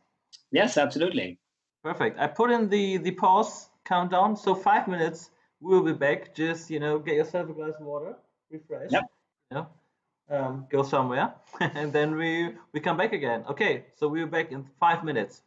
S3: Yes, absolutely.
S1: Perfect. I put in the pause countdown. So 5 minutes, we'll be back. Just get yourself a glass of water, refresh.
S3: Yep.
S1: Go somewhere, and then we come back again. Okay. So we're back in 5 minutes.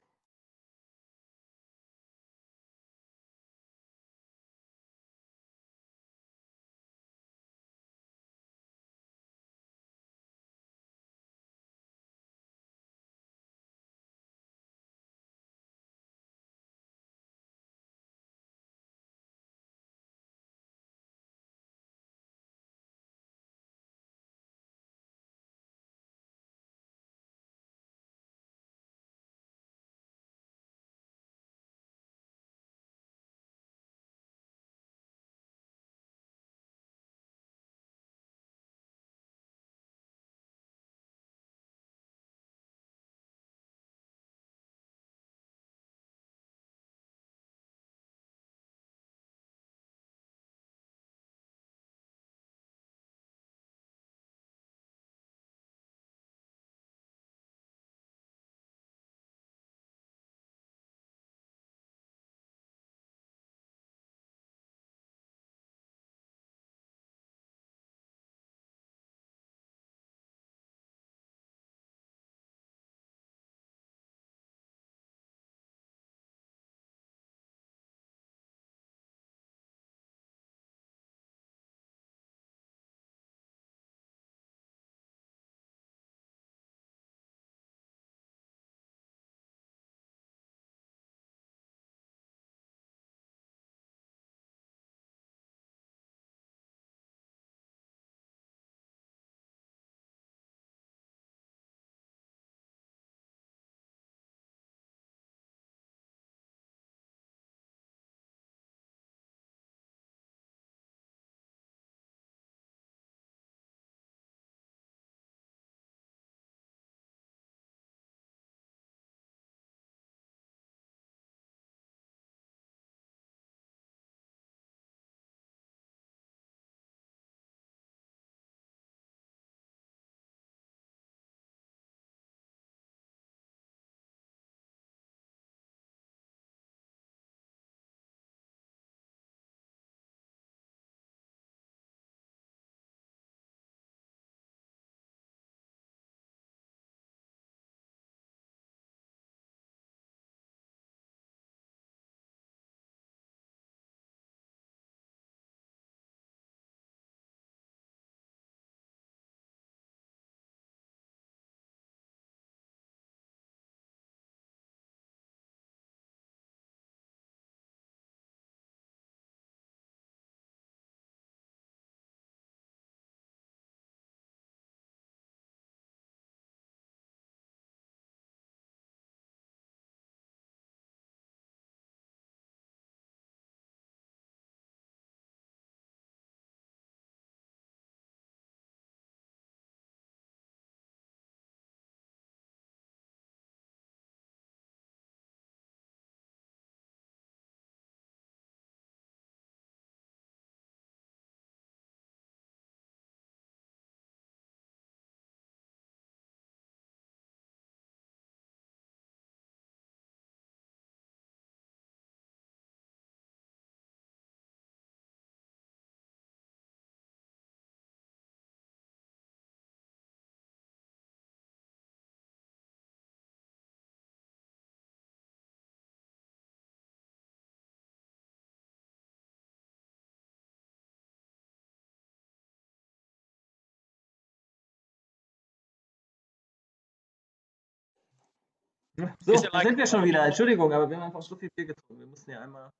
S1: So,
S2: Ist ja
S1: da sind wir schon wieder. Entschuldigung, aber wir haben einfach so viel Bier getrunken. Wir müssen ja einmal.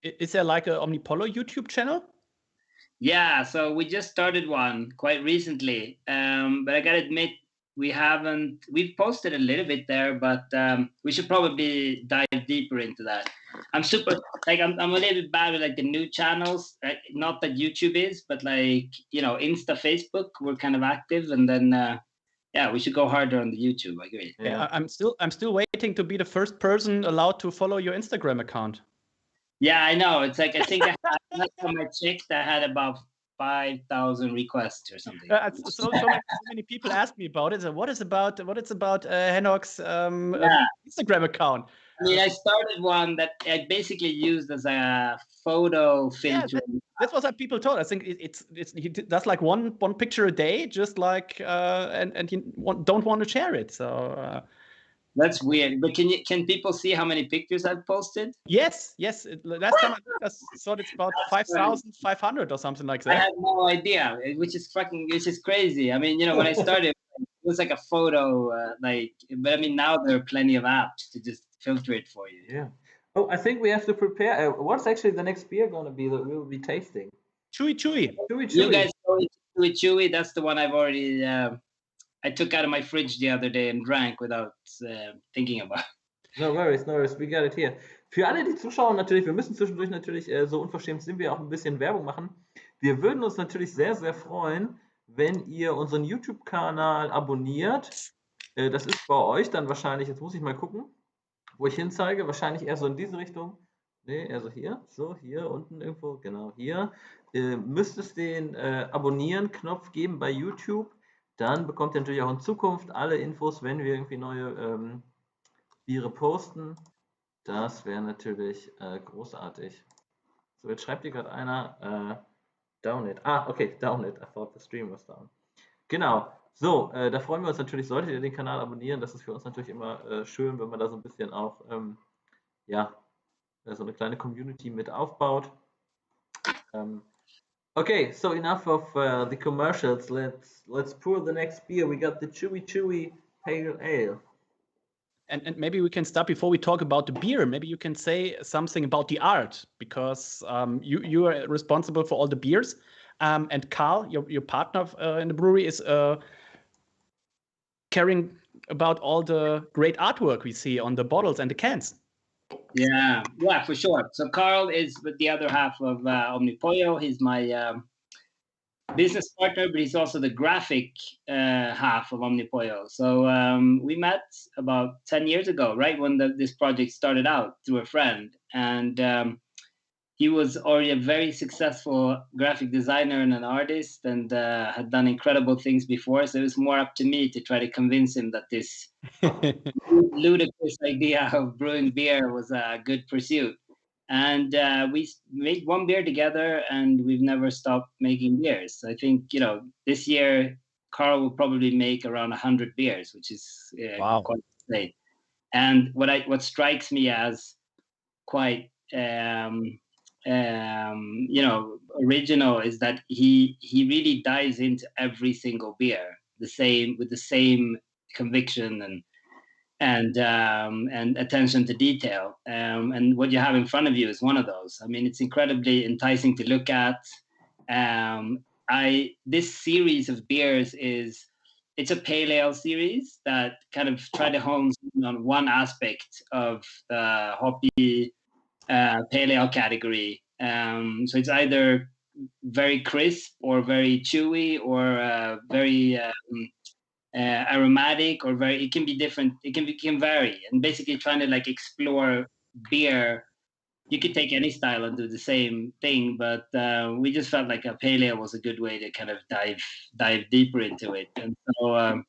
S2: Is there like a Omnipollo YouTube channel?
S3: Yeah, so we just started one quite recently, but I gotta admit we've posted a little bit there, but we should probably dive deeper into that. I'm a little bit bad with like the new channels, not that YouTube is, but like, Insta, Facebook, we're kind of active, and then yeah, we should go harder on the YouTube. I agree.
S2: Yeah, I'm still waiting to be the first person allowed to follow your Instagram account.
S3: Yeah, I know. It's like I think last time I checked, I had about 5,000 requests or something.
S2: So many people ask me about it. So what is about Henok's Instagram account?
S3: I mean, I started one that I basically used as a photo filter.
S2: Yeah, that's what people told. I think he does like one picture a day, just like and he don't want to share it. So
S3: that's weird. But can people see how many pictures I've posted?
S2: Yes. Last time I thought it's about 5,500 or something like that.
S3: I had no idea, which is crazy. I mean, when I started, it was like a photo, but I mean, now there are plenty of apps to just filter it for you.
S1: Yeah. Oh, I think we have to prepare. What's actually the next beer going to be that we will be tasting?
S2: Chewy.
S3: You guys know Chewy. That's the one I've already. I took out of my fridge the other day and drank without thinking about.
S1: No worries. We got it here. Für alle, die zuschauen, natürlich, wir müssen zwischendurch natürlich, so unverschämt sind wir, auch ein bisschen Werbung machen. Wir würden uns natürlich sehr, sehr freuen, wenn ihr unseren YouTube-Kanal abonniert. Das ist bei euch dann wahrscheinlich, jetzt muss ich mal gucken, wo ich hinzeige, wahrscheinlich eher so in diese Richtung. Ne, eher so hier. So, hier unten irgendwo, genau hier. Müsste es den Abonnieren-Knopf geben bei YouTube. Dann bekommt ihr natürlich auch in Zukunft alle Infos, wenn wir irgendwie neue Biere posten. Das wäre natürlich großartig. So, jetzt schreibt hier gerade einer down it. Okay, down it. I thought the stream was down. Genau. So, da freuen wir uns natürlich, solltet ihr den Kanal abonnieren. Das ist für uns natürlich immer schön, wenn man da so ein bisschen auch so eine kleine Community mit aufbaut. Okay, so enough of the commercials. Let's pour the next beer. We got the Chewy Pale Ale.
S2: And maybe we can start before we talk about the beer. Maybe you can say something about the art, because you are responsible for all the beers, and Carl, your partner in the brewery, is caring about all the great artwork we see on the bottles and the cans.
S3: Yeah, for sure. So Carl is with the other half of Omnipollo. He's my business partner, but he's also the graphic half of Omnipollo. So we met about 10 years ago, right when this project started out through a friend. And he was already a very successful graphic designer and an artist, and had done incredible things before. So it was more up to me to try to convince him that this ludicrous idea of brewing beer was a good pursuit. And we made one beer together, and we've never stopped making beers. I think, this year, Carl will probably make around 100 beers, which is
S2: wow.
S3: quite insane. And what strikes me as quite original is that he really dives into every single beer with the same conviction and attention to detail. And what you have in front of you is one of those. I mean, it's incredibly enticing to look at. This series of beers it's a pale ale series that kind of try to hone on one aspect of the hoppy pale ale category. So it's either very crisp or very chewy or very aromatic, or it can be different. It can vary, and basically trying to like explore beer. You could take any style and do the same thing, but we just felt like a pale ale was a good way to kind of dive deeper into it. And so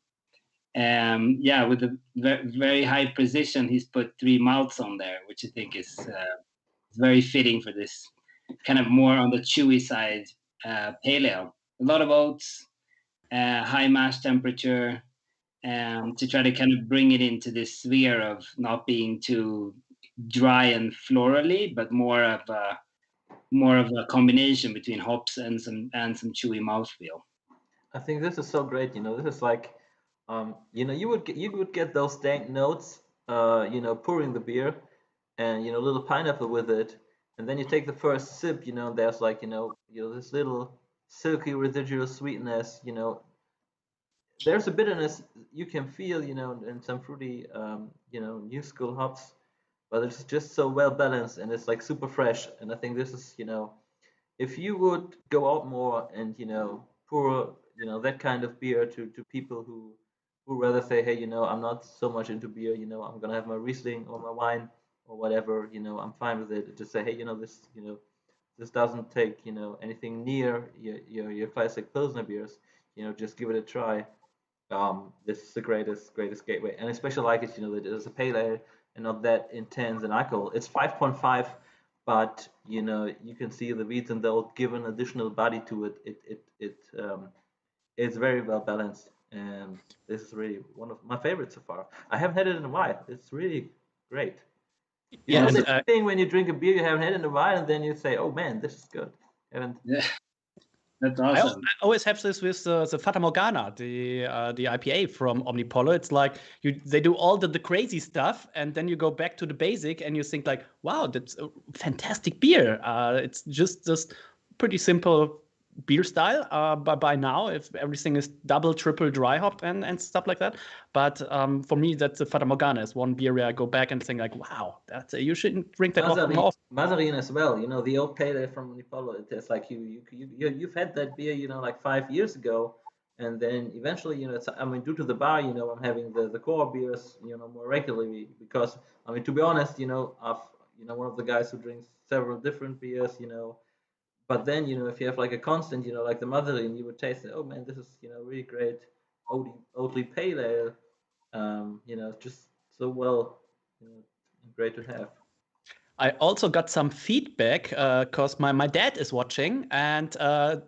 S3: with a very high precision, he's put 3 malts on there, which I think is very fitting for this kind of more on the chewy side pale ale. A lot of oats, high mash temperature, to try to kind of bring it into this sphere of not being too dry and florally, but more of a combination between hops and some chewy mouthfeel.
S1: I think this is so great. This is like, you would get those dank notes pouring the beer, and a little pineapple with it, and then you take the first sip, and there's like this little silky residual sweetness, there's a bitterness you can feel, and some fruity, new school hops, but it's just so well balanced and it's like super fresh. And I think this is, if you would go out more and pour that kind of beer to people who rather say, hey, I'm not so much into beer, I'm gonna have my Riesling or my wine or whatever, I'm fine with it. Just say, hey, this doesn't take anything near your classic Pilsner beers, just give it a try. This is the greatest gateway, and especially like it, that it's a pale ale and not that intense in alcohol. It's 5.5, but you can see the wheat and they'll give an additional body to it. It's very well balanced, and this is really one of my favorites so far. I haven't had it in a while. It's really great. You know
S2: Yes,
S1: the thing when you drink a beer you haven't had in a while, and then you say, "Oh man, this is good." Haven't
S3: Yeah, that's
S2: I
S3: awesome.
S2: always have this with the Fata Morgana, the IPA from Omnipollo. It's like they do all the crazy stuff, and then you go back to the basic, and you think like, wow, that's a fantastic beer. It's just this pretty simple beer style. But by now, if everything is double, triple dry hop and stuff like that. But for me, that's the Fata Morgana is one beer where I go back and think like, wow, that's you shouldn't drink that often.
S1: Mazarin as well. The old pale ale from Omnipollo. It's like you've had that beer, like 5 years ago, and then eventually, it's. I mean, due to the bar, I'm having the core beers, more regularly because I mean, to be honest, I've one of the guys who drinks several different beers, But then, if you have like a constant, like the Mazarin, you would taste it. Oh man, this is really great, oatly pale ale. Just so well, great to have.
S2: I also got some feedback because my dad is watching, and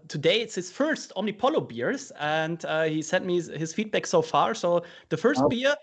S2: today it's his first Omnipollo beers, and he sent me his feedback so far. So the first beer,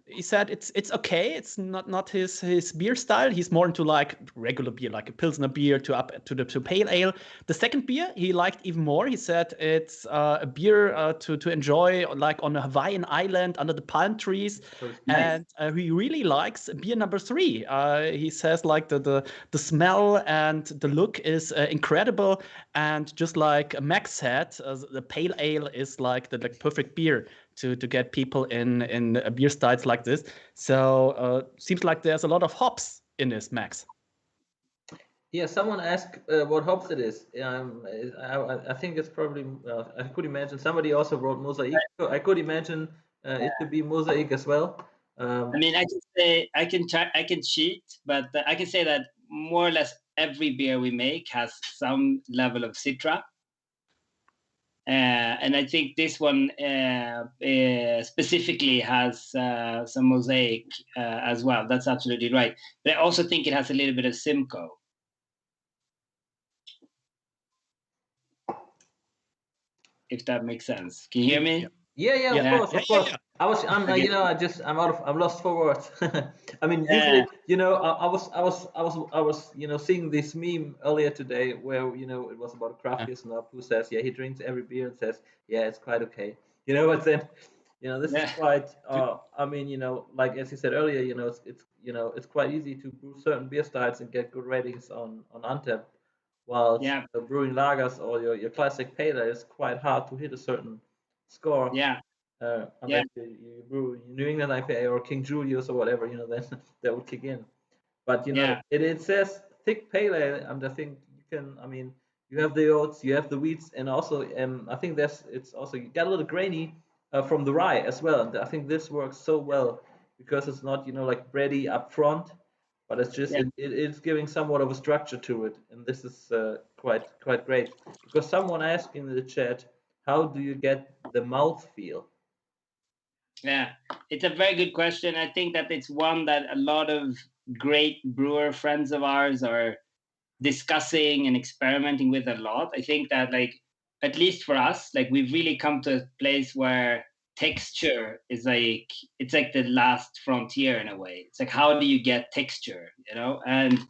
S2: he said it's okay. It's not his beer style. He's more into like regular beer, like a Pilsner beer to pale ale. The second beer he liked even more. He said it's a beer to enjoy like on a Hawaiian island under the palm trees.
S1: Nice.
S2: And he really likes beer number 3. He says like the smell and the look is incredible, and just like Max said, the pale ale is like the perfect beer to get people in beer styles like this. So seems like there's a lot of hops in this, Max.
S1: Yeah, someone asked what hops it is. I think it's probably. I could imagine somebody also wrote mosaic. So I could imagine it to be mosaic as well.
S3: I mean, I can say I can cheat, but I can say that more or less every beer we make has some level of citra. And I think this one specifically has some mosaic as well. That's absolutely right. But I also think it has a little bit of Simcoe. If that makes sense. Can you hear me?
S1: Yeah, of course.
S2: Yeah.
S1: I'm lost for words. I mean, usually, I was, seeing this meme earlier today where, it was about a craft beer snob who says, yeah, he drinks every beer and says, yeah, it's quite okay. But then, this is quite, I mean, like as you said earlier, it's quite easy to brew certain beer styles and get good ratings on Antep, while brewing lagers or your classic pale ale is quite hard to hit a certain score. Unless you brew New England IPA or King Julius or whatever, then that would kick in. But it says thick pale ale, and I think you can. I mean, you have the oats, you have the wheats, and also, I think it's also you got a little grainy from the rye as well. And I think this works so well because it's not like bready up front, but it's just it's giving somewhat of a structure to it, and this is quite great. Because someone asked in the chat, how do you get the mouth feel?
S3: Yeah, it's a very good question. I think that it's one that a lot of great brewer friends of ours are discussing and experimenting with a lot. I think that, like, at least for us, like, we've really come to a place where texture is like, it's like the last frontier in a way. It's like, how do you get texture, and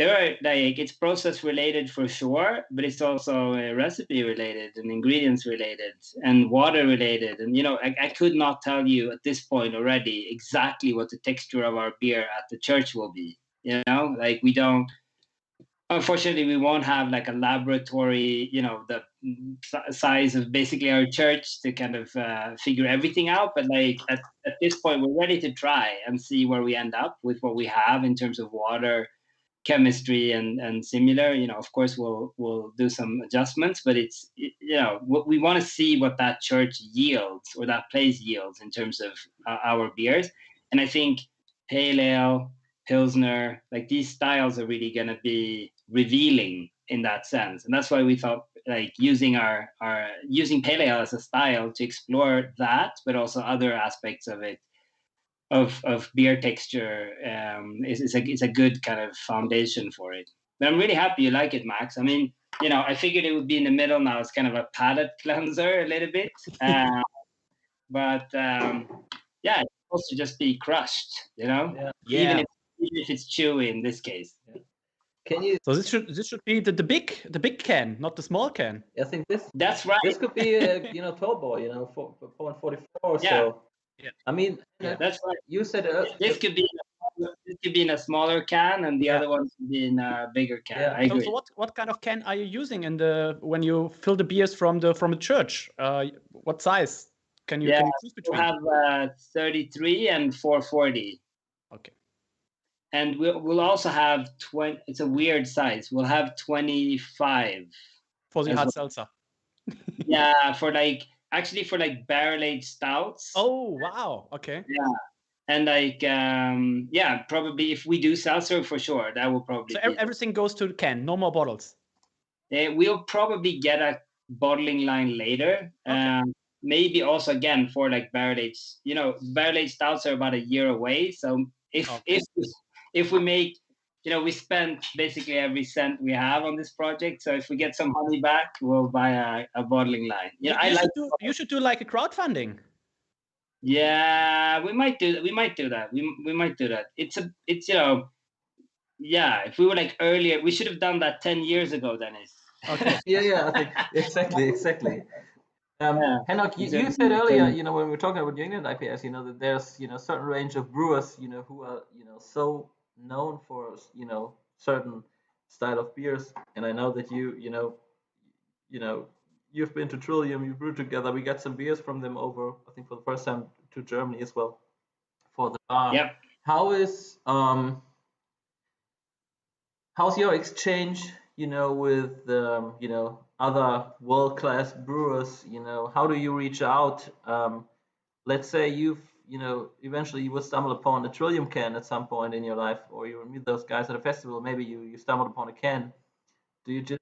S3: there are like it's process related for sure, but it's also recipe related and ingredients related and water related. And I could not tell you at this point already exactly what the texture of our beer at the church will be. Like we don't. Unfortunately, we won't have like a laboratory, the size of basically our church to kind of figure everything out. But like at this point, we're ready to try and see where we end up with what we have in terms of water, chemistry, and similar. Of course, we'll do some adjustments, but it's we want to see what that church yields or that place yields in terms of our beers. And I think pale ale, pilsner, like these styles are really going to be revealing in that sense. And that's why we thought like using our using pale ale as a style to explore that, but also other aspects of it, of beer texture, is a good kind of foundation for it. But I'm really happy you like it, Max. I mean, I figured it would be in the middle now. It's kind of a palate cleanser a little bit. But yeah, it's supposed to just be crushed,
S1: Yeah.
S3: even if it's chewy in this case.
S1: Can you?
S2: So this should be the big can, not the small can.
S1: I think this.
S3: That's right.
S1: This could be a tall boy, for 0.44 or
S3: Yeah.
S1: so.
S2: Yeah.
S1: I mean,
S3: That's right.
S1: you said
S3: This could be in a smaller can, and the
S2: Yeah.
S3: other one could be in a bigger can.
S1: Yeah.
S3: I agree.
S2: So what kind of can are you using when you fill the beers from the church? What size can you choose between?
S3: We'll have 33 and 440.
S2: Okay.
S3: And we'll also have 20. It's a weird size. We'll have 25
S2: for the
S3: as
S2: hard
S3: well.
S2: seltzer.
S3: Yeah, for barrel aged stouts.
S2: Oh wow! Okay.
S3: Yeah, and probably if we do seltzer for sure, that will probably.
S2: So everything goes to the can. No more bottles.
S3: We'll probably get a bottling line later.
S2: Okay.
S3: Maybe also again for like barrel aged. Barrel aged stouts are about a year away. So if we make, we spent basically every cent we have on this project. So if we get some money back, we'll buy a bottling line.
S2: You should do like a crowdfunding.
S3: Yeah, we might do that. We might do that. It's if we were like earlier, we should have done that 10 years ago, Dennis.
S2: Okay.
S1: Yeah, I think exactly. Henok, you said earlier, when we were talking about New England IPAs, that there's, certain range of brewers, who are, so known for, certain style of beers. And I know that you've been to Trillium, you brewed together. We got some beers from them over, I think for the first time to Germany as well for the bar.
S3: Yep.
S1: How's your exchange, with, other world-class brewers? How do you reach out? Let's say eventually you will stumble upon a Trillium can at some point in your life, or you will meet those guys at a festival. Maybe you stumbled upon a can. Do you just,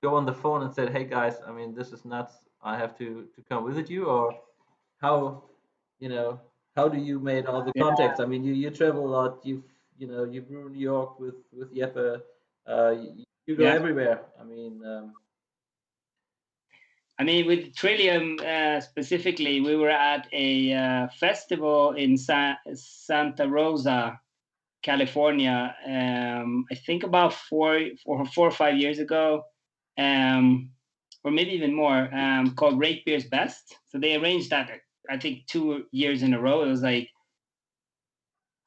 S1: go on the phone and say, hey guys, I mean, this is nuts. I have to come visit you? Or how do you make all the contacts? I mean, you travel a lot. You brew in New York with Jeppe. You go everywhere.
S3: I mean, with Trillium specifically, we were at a festival in Santa Rosa, California. I think about 4 or 5 years ago, or maybe even more. Called Rate Beer's Best. So they arranged that. I think 2 years in a row. It was like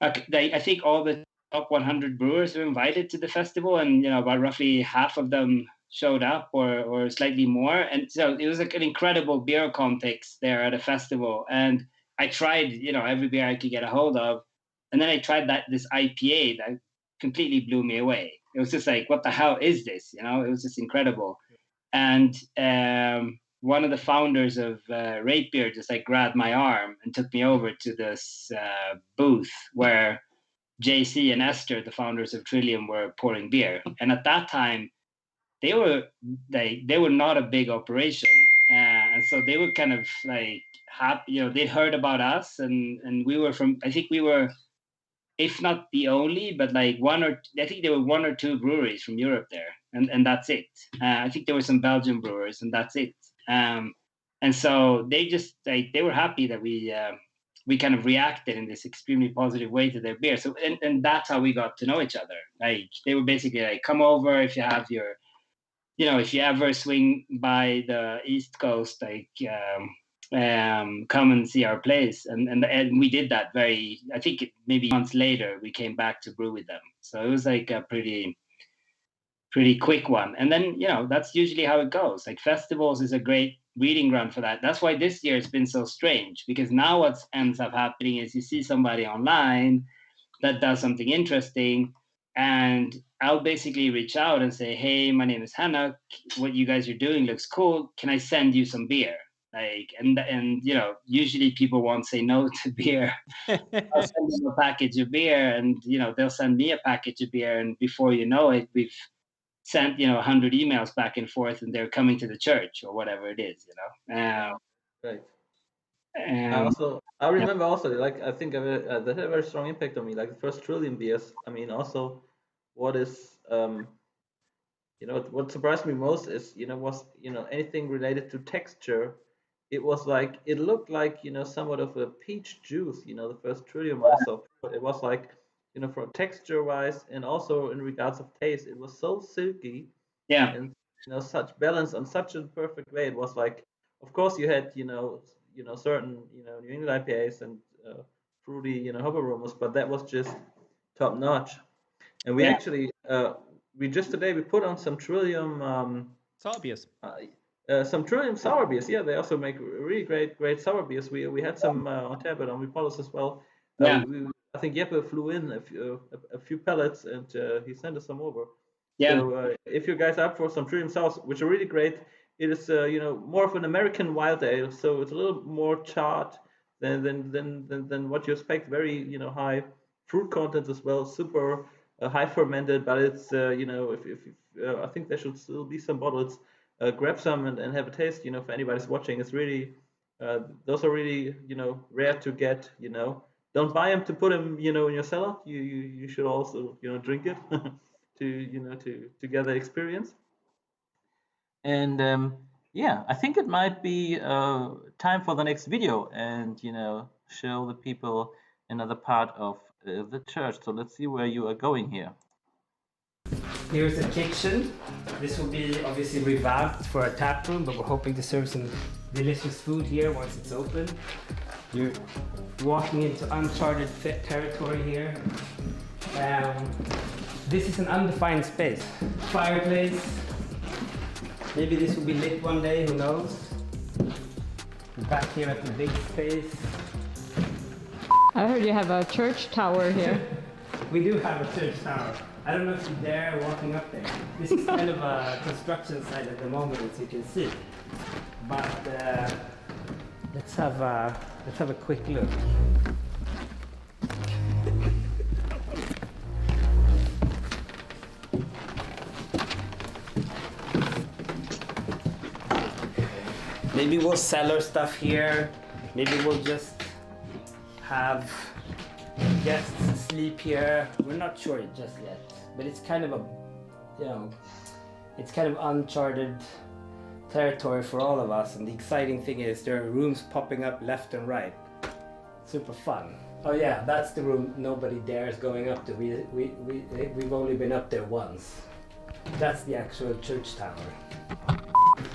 S3: I think all the top 100 brewers were invited to the festival, and about roughly half of them showed up or slightly more. And so it was like an incredible beer context there at a festival. And I tried every beer I could get a hold of, and then I tried this IPA that completely blew me away. It was just like, what the hell is this? It was just incredible. And one of the founders of Rate Beer just like grabbed my arm and took me over to this booth where JC and Esther, the founders of Trillium, were pouring beer. And at that time, they were not a big operation, and so they were kind of like happy. They'd heard about us, and we were from. I think we were, if not the only, but like I think there were 1 or 2 breweries from Europe there, and that's it. I think there were some Belgian brewers, and that's it. And so they just they were happy that we we kind of reacted in this extremely positive way to their beer. So and that's how we got to know each other. Like they were basically like, come over if you have your, if you ever swing by the East Coast, like come and see our place. And we did that I think maybe months later we came back to brew with them. So it was like a pretty quick one. And then, that's usually how it goes. Like festivals is a great breeding ground for that. That's why this year it's been so strange, because now what ends up happening is you see somebody online that does something interesting, and I'll basically reach out and say, hey, my name is Henok. What you guys are doing looks cool. Can I send you some beer? Like, and usually people won't say no to beer. I'll send them a package of beer, and they'll send me a package of beer, and before you know it, we've sent 100 emails back and forth, and they're coming to the church or whatever it is.
S1: Right. I remember also, like, I think that had a very strong impact on me, like the first Trillium beers. I mean, also what is what surprised me most is was anything related to texture. It was like, it looked like somewhat of a peach juice, the first Trillium I saw. It was like, from texture wise and also in regards of taste, it was so silky.
S3: Yeah.
S1: And such balance on such a perfect way. It was like, of course you had certain New England IPAs and fruity hop aromas, but that was just top notch. And we actually we just today we put on some Trillium
S2: sour beers.
S1: Some Trillium sour beers. Yeah, they also make really great sour beers. We had some on tap at Omnipollos as well. I think Jeppe flew in a few pellets, and he sent us some over.
S3: Yeah.
S1: So if you guys are up for some Trillium sours, which are really great, it is more of an American wild ale, so it's a little more charred than what you expect. Very high fruit content as well, super high fermented, but it's if I think there should still be some bottles. Grab some and have a taste. If anybody's watching, it's really those are really rare to get. Don't buy them to put them in your cellar. You should also drink it to get the experience. And I think it might be time for the next video, and show the people another part of the church. So let's see where you are going here.
S4: Here's the kitchen. This will be obviously revamped for a tap room, but we're hoping to serve some delicious food here once it's open. You're walking into uncharted territory here. This is an undefined space. Fireplace. Maybe this will be lit one day, who knows? Back here at the big space.
S5: I heard you have a church tower here.
S4: We do have a church tower. I don't know if you dare walking up there. This is kind of a construction site at the moment, as you can see. But let's have a quick look. Maybe we'll sell our stuff here. Maybe we'll just have guests sleep here. We're not sure just yet, but it's kind of it's kind of uncharted territory for all of us. And the exciting thing is there are rooms popping up left and right. Super fun. Oh yeah, that's the room nobody dares going up to. We've only been up there once. That's the actual church tower.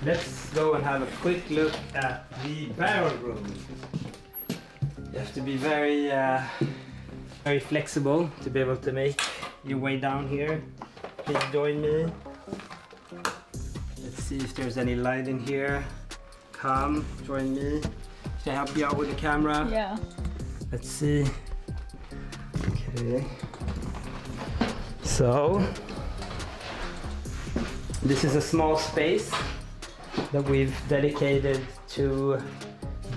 S4: Let's go and have a quick look at the barrel room. You have to be very flexible to be able to make your way down here. Please join me. Let's see if there's any light in here. Come, join me. Can I help you out with the camera?
S5: Yeah.
S4: Let's see. Okay. So, this is a small space that we've dedicated to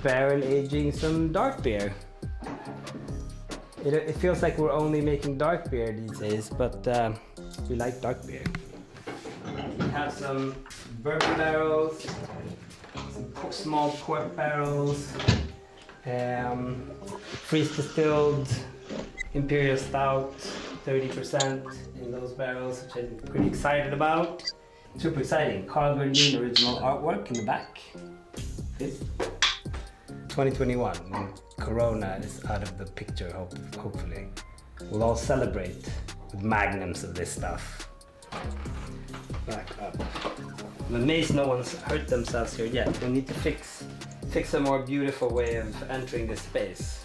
S4: barrel aging some dark beer. It feels like we're only making dark beer these days, but we like dark beer. We have some bourbon barrels, some small port barrels, freeze distilled Imperial Stout, 30% in those barrels, which I'm pretty excited about. Super exciting. Carl Gardin original artwork in the back. 2021, when Corona is out of the picture, hopefully, we'll all celebrate with magnums of this stuff. Back up. I'm amazed no one's hurt themselves here yet. We need to fix a more beautiful way of entering this space.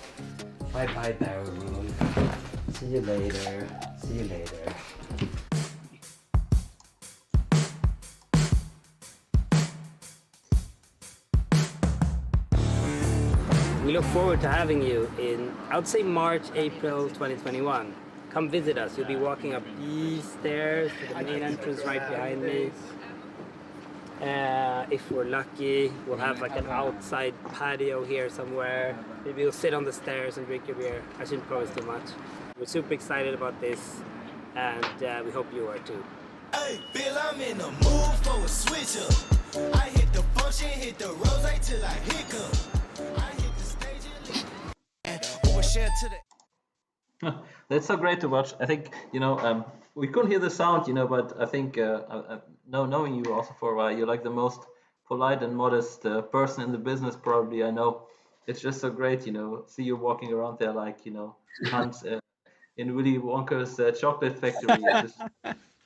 S4: Bye bye, barrel room. See you later. See you later. We look forward to having you in, I would say, March, April 2021. Come visit us. You'll be walking up these stairs to the main entrance right behind me. If we're lucky, we'll have like an outside patio here somewhere. Maybe you'll sit on the stairs and drink your beer. I shouldn't promise too much. We're super excited about this, and we hope you are too.
S6: Hey, Bill, I'm in the mood for a switch up. I hit the function, hit the rose till I hiccup. I hit the stage and overshare to the.
S1: That's so great to watch. I think, we couldn't hear the sound, but I think, knowing you also for a while, you're like the most polite and modest person in the business, probably. I know. It's just so great, see you walking around there like, Hans in Willy Wonka's chocolate factory.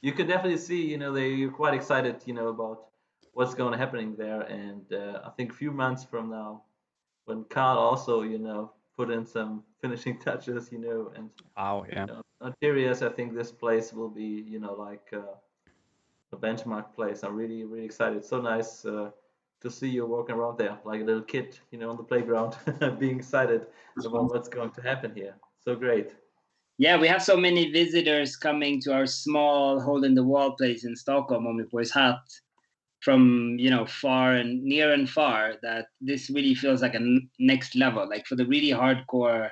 S1: You can definitely see, you're quite excited, about what's going to happening there. And I think a few months from now, when Carl also, put in some finishing touches, and
S2: Wow, yeah.
S1: on Tyrius, I think this place will be, like a benchmark place. I'm really, really excited. It's so nice to see you walking around there like a little kid, on the playground, being excited about what's going to happen here. So great.
S3: Yeah, we have so many visitors coming to our small hole-in-the-wall place in Stockholm, Omnipollos Hamburg, from far and near and far, that this really feels like a next level. Like for the really hardcore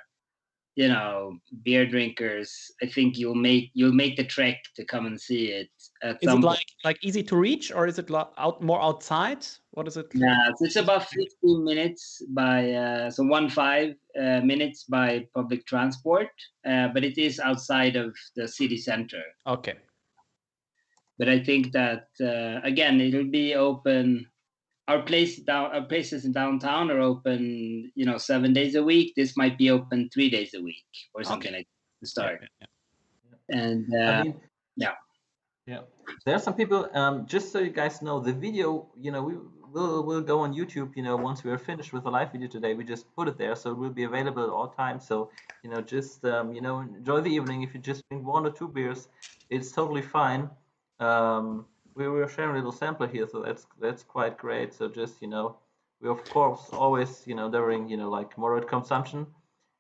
S3: beer drinkers, I think you'll make the trek to come and see it.
S2: Is it like easy to reach, or is it more outside? What is it?
S3: Yeah, so it's about 15 minutes by 15 minutes by public transport, but it is outside of the city center.
S2: Okay.
S3: But I think that again, it'll be open. Our places in downtown are open, 7 days a week. This might be open 3 days a week or something like that to start.
S2: Yeah.
S3: And yeah.
S1: There are some people. Just so you guys know, the video, we'll go on YouTube. Once we're finished with the live video today, we just put it there, so it will be available at all times. So just enjoy the evening. If you just drink 1 or 2 beers, it's totally fine. We were sharing a little sampler here, so that's quite great. So just we of course always during like moderate consumption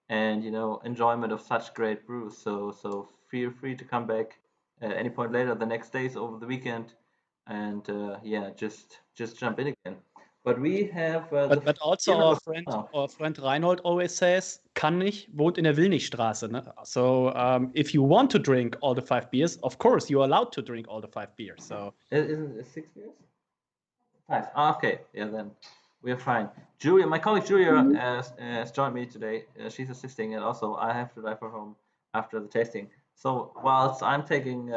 S1: and enjoyment of such great brews. So feel free to come back at any point later, the next days, over the weekend, and just jump in again. But we have.
S2: But also our friend Reinhold always says, kann nicht, wohnt in der Willnichstraße. Ne? So if you want to drink all the 5 beers, of course you're allowed to drink all the 5 beers. So
S1: isn't it 6 beers? 5. Okay, yeah, then we're fine. Julia, my colleague Julia has joined me today. She's assisting, and also I have to drive her home after the tasting. So whilst I'm taking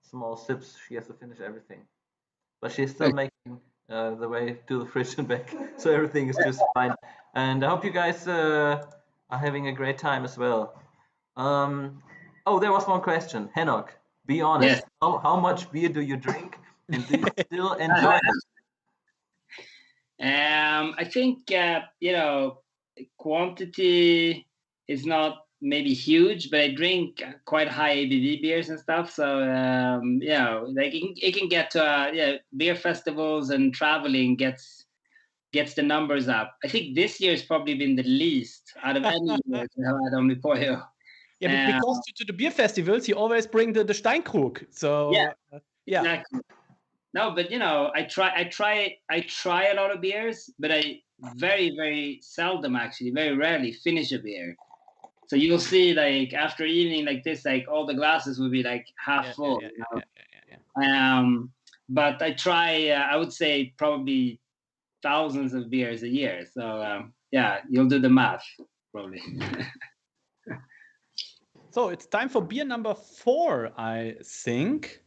S1: small sips, she has to finish everything. But she's still making the way to the fridge and back, so everything is just fine. And I hope you guys are having a great time as well. There was one question. Henok, be honest.
S3: Yes.
S1: How much beer do you drink, and do you still enjoy it?
S3: I think quantity is not maybe huge, but I drink quite high ABV beers and stuff. So like it can get to beer festivals, and traveling gets the numbers up. I think this year has probably been the least out of any year to have had Omnipollo.
S2: Yeah, because to the beer festivals, you always bring the Steinkrug. So
S3: yeah. Exactly. No, but I try a lot of beers, but I very, very seldom, actually, very rarely finish a beer. So you'll see, like after evening like this, like all the glasses will be like half full. But I try. I would say probably thousands of beers a year. So you'll do the math probably.
S2: So it's time for beer number 4, I think.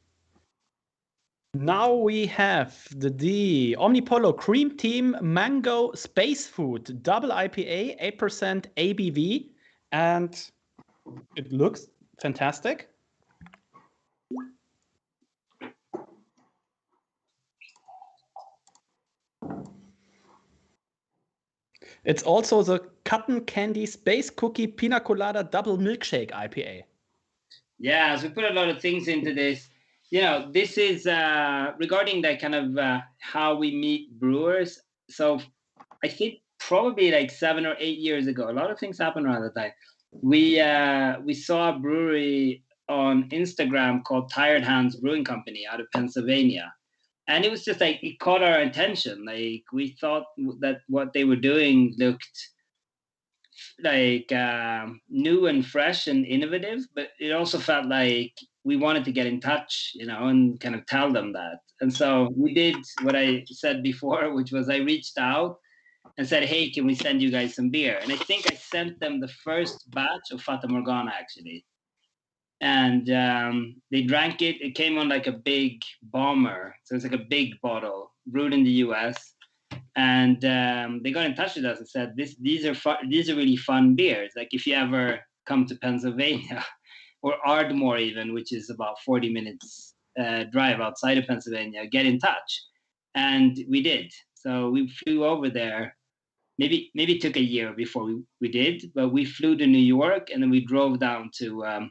S2: Now we have the Omnipollo Cream Team Mango Space Food Double IPA, 8% ABV, and it looks fantastic. It's also the Cotton Candy Space Cookie Pina Colada Double Milkshake IPA.
S3: Yeah, so we put a lot of things into this. This is regarding that kind of how we meet brewers. So I think probably like 7 or 8 years ago, a lot of things happened around the time. We saw a brewery on Instagram called Tired Hands Brewing Company out of Pennsylvania. And it was just like, it caught our attention. Like, we thought that what they were doing looked like new and fresh and innovative, but it also felt like we wanted to get in touch, and kind of tell them that. And so we did what I said before, which was I reached out and said, hey, can we send you guys some beer? And I think I sent them the first batch of Fata Morgana, actually. And they drank it. It came on like a big bomber. So it's like a big bottle brewed in the US. And they got in touch with us and said, these are really fun beers. Like, if you ever come to Pennsylvania or Ardmore even, which is about 40 minutes drive outside of Pennsylvania, get in touch. And we did. So we flew over there. Maybe it took a year before we did, but we flew to New York, and then we drove down to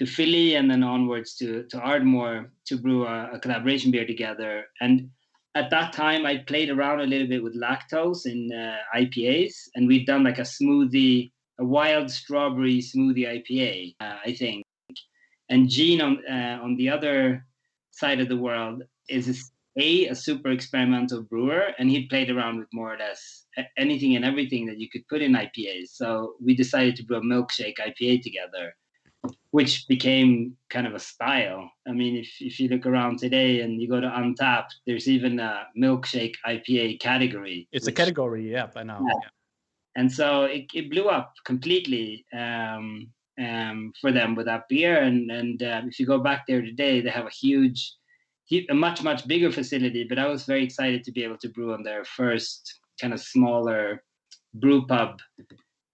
S3: Philly, and then onwards to Ardmore to brew a collaboration beer together. And at that time, I played around a little bit with lactose in IPAs, and we'd done like a wild strawberry smoothie IPA, I think. And Gene on the other side of the world is a super experimental brewer, and he played around with more or less anything and everything that you could put in IPAs. So we decided to brew a milkshake IPA together, which became kind of a style. I mean, if you look around today and you go to Untapped, there's even a milkshake IPA category.
S2: It's a category, yeah, by now. Yeah.
S3: And so it blew up completely for them with that beer. And if you go back there today, they have a much bigger facility. But I was very excited to be able to brew on their first kind of smaller brew pub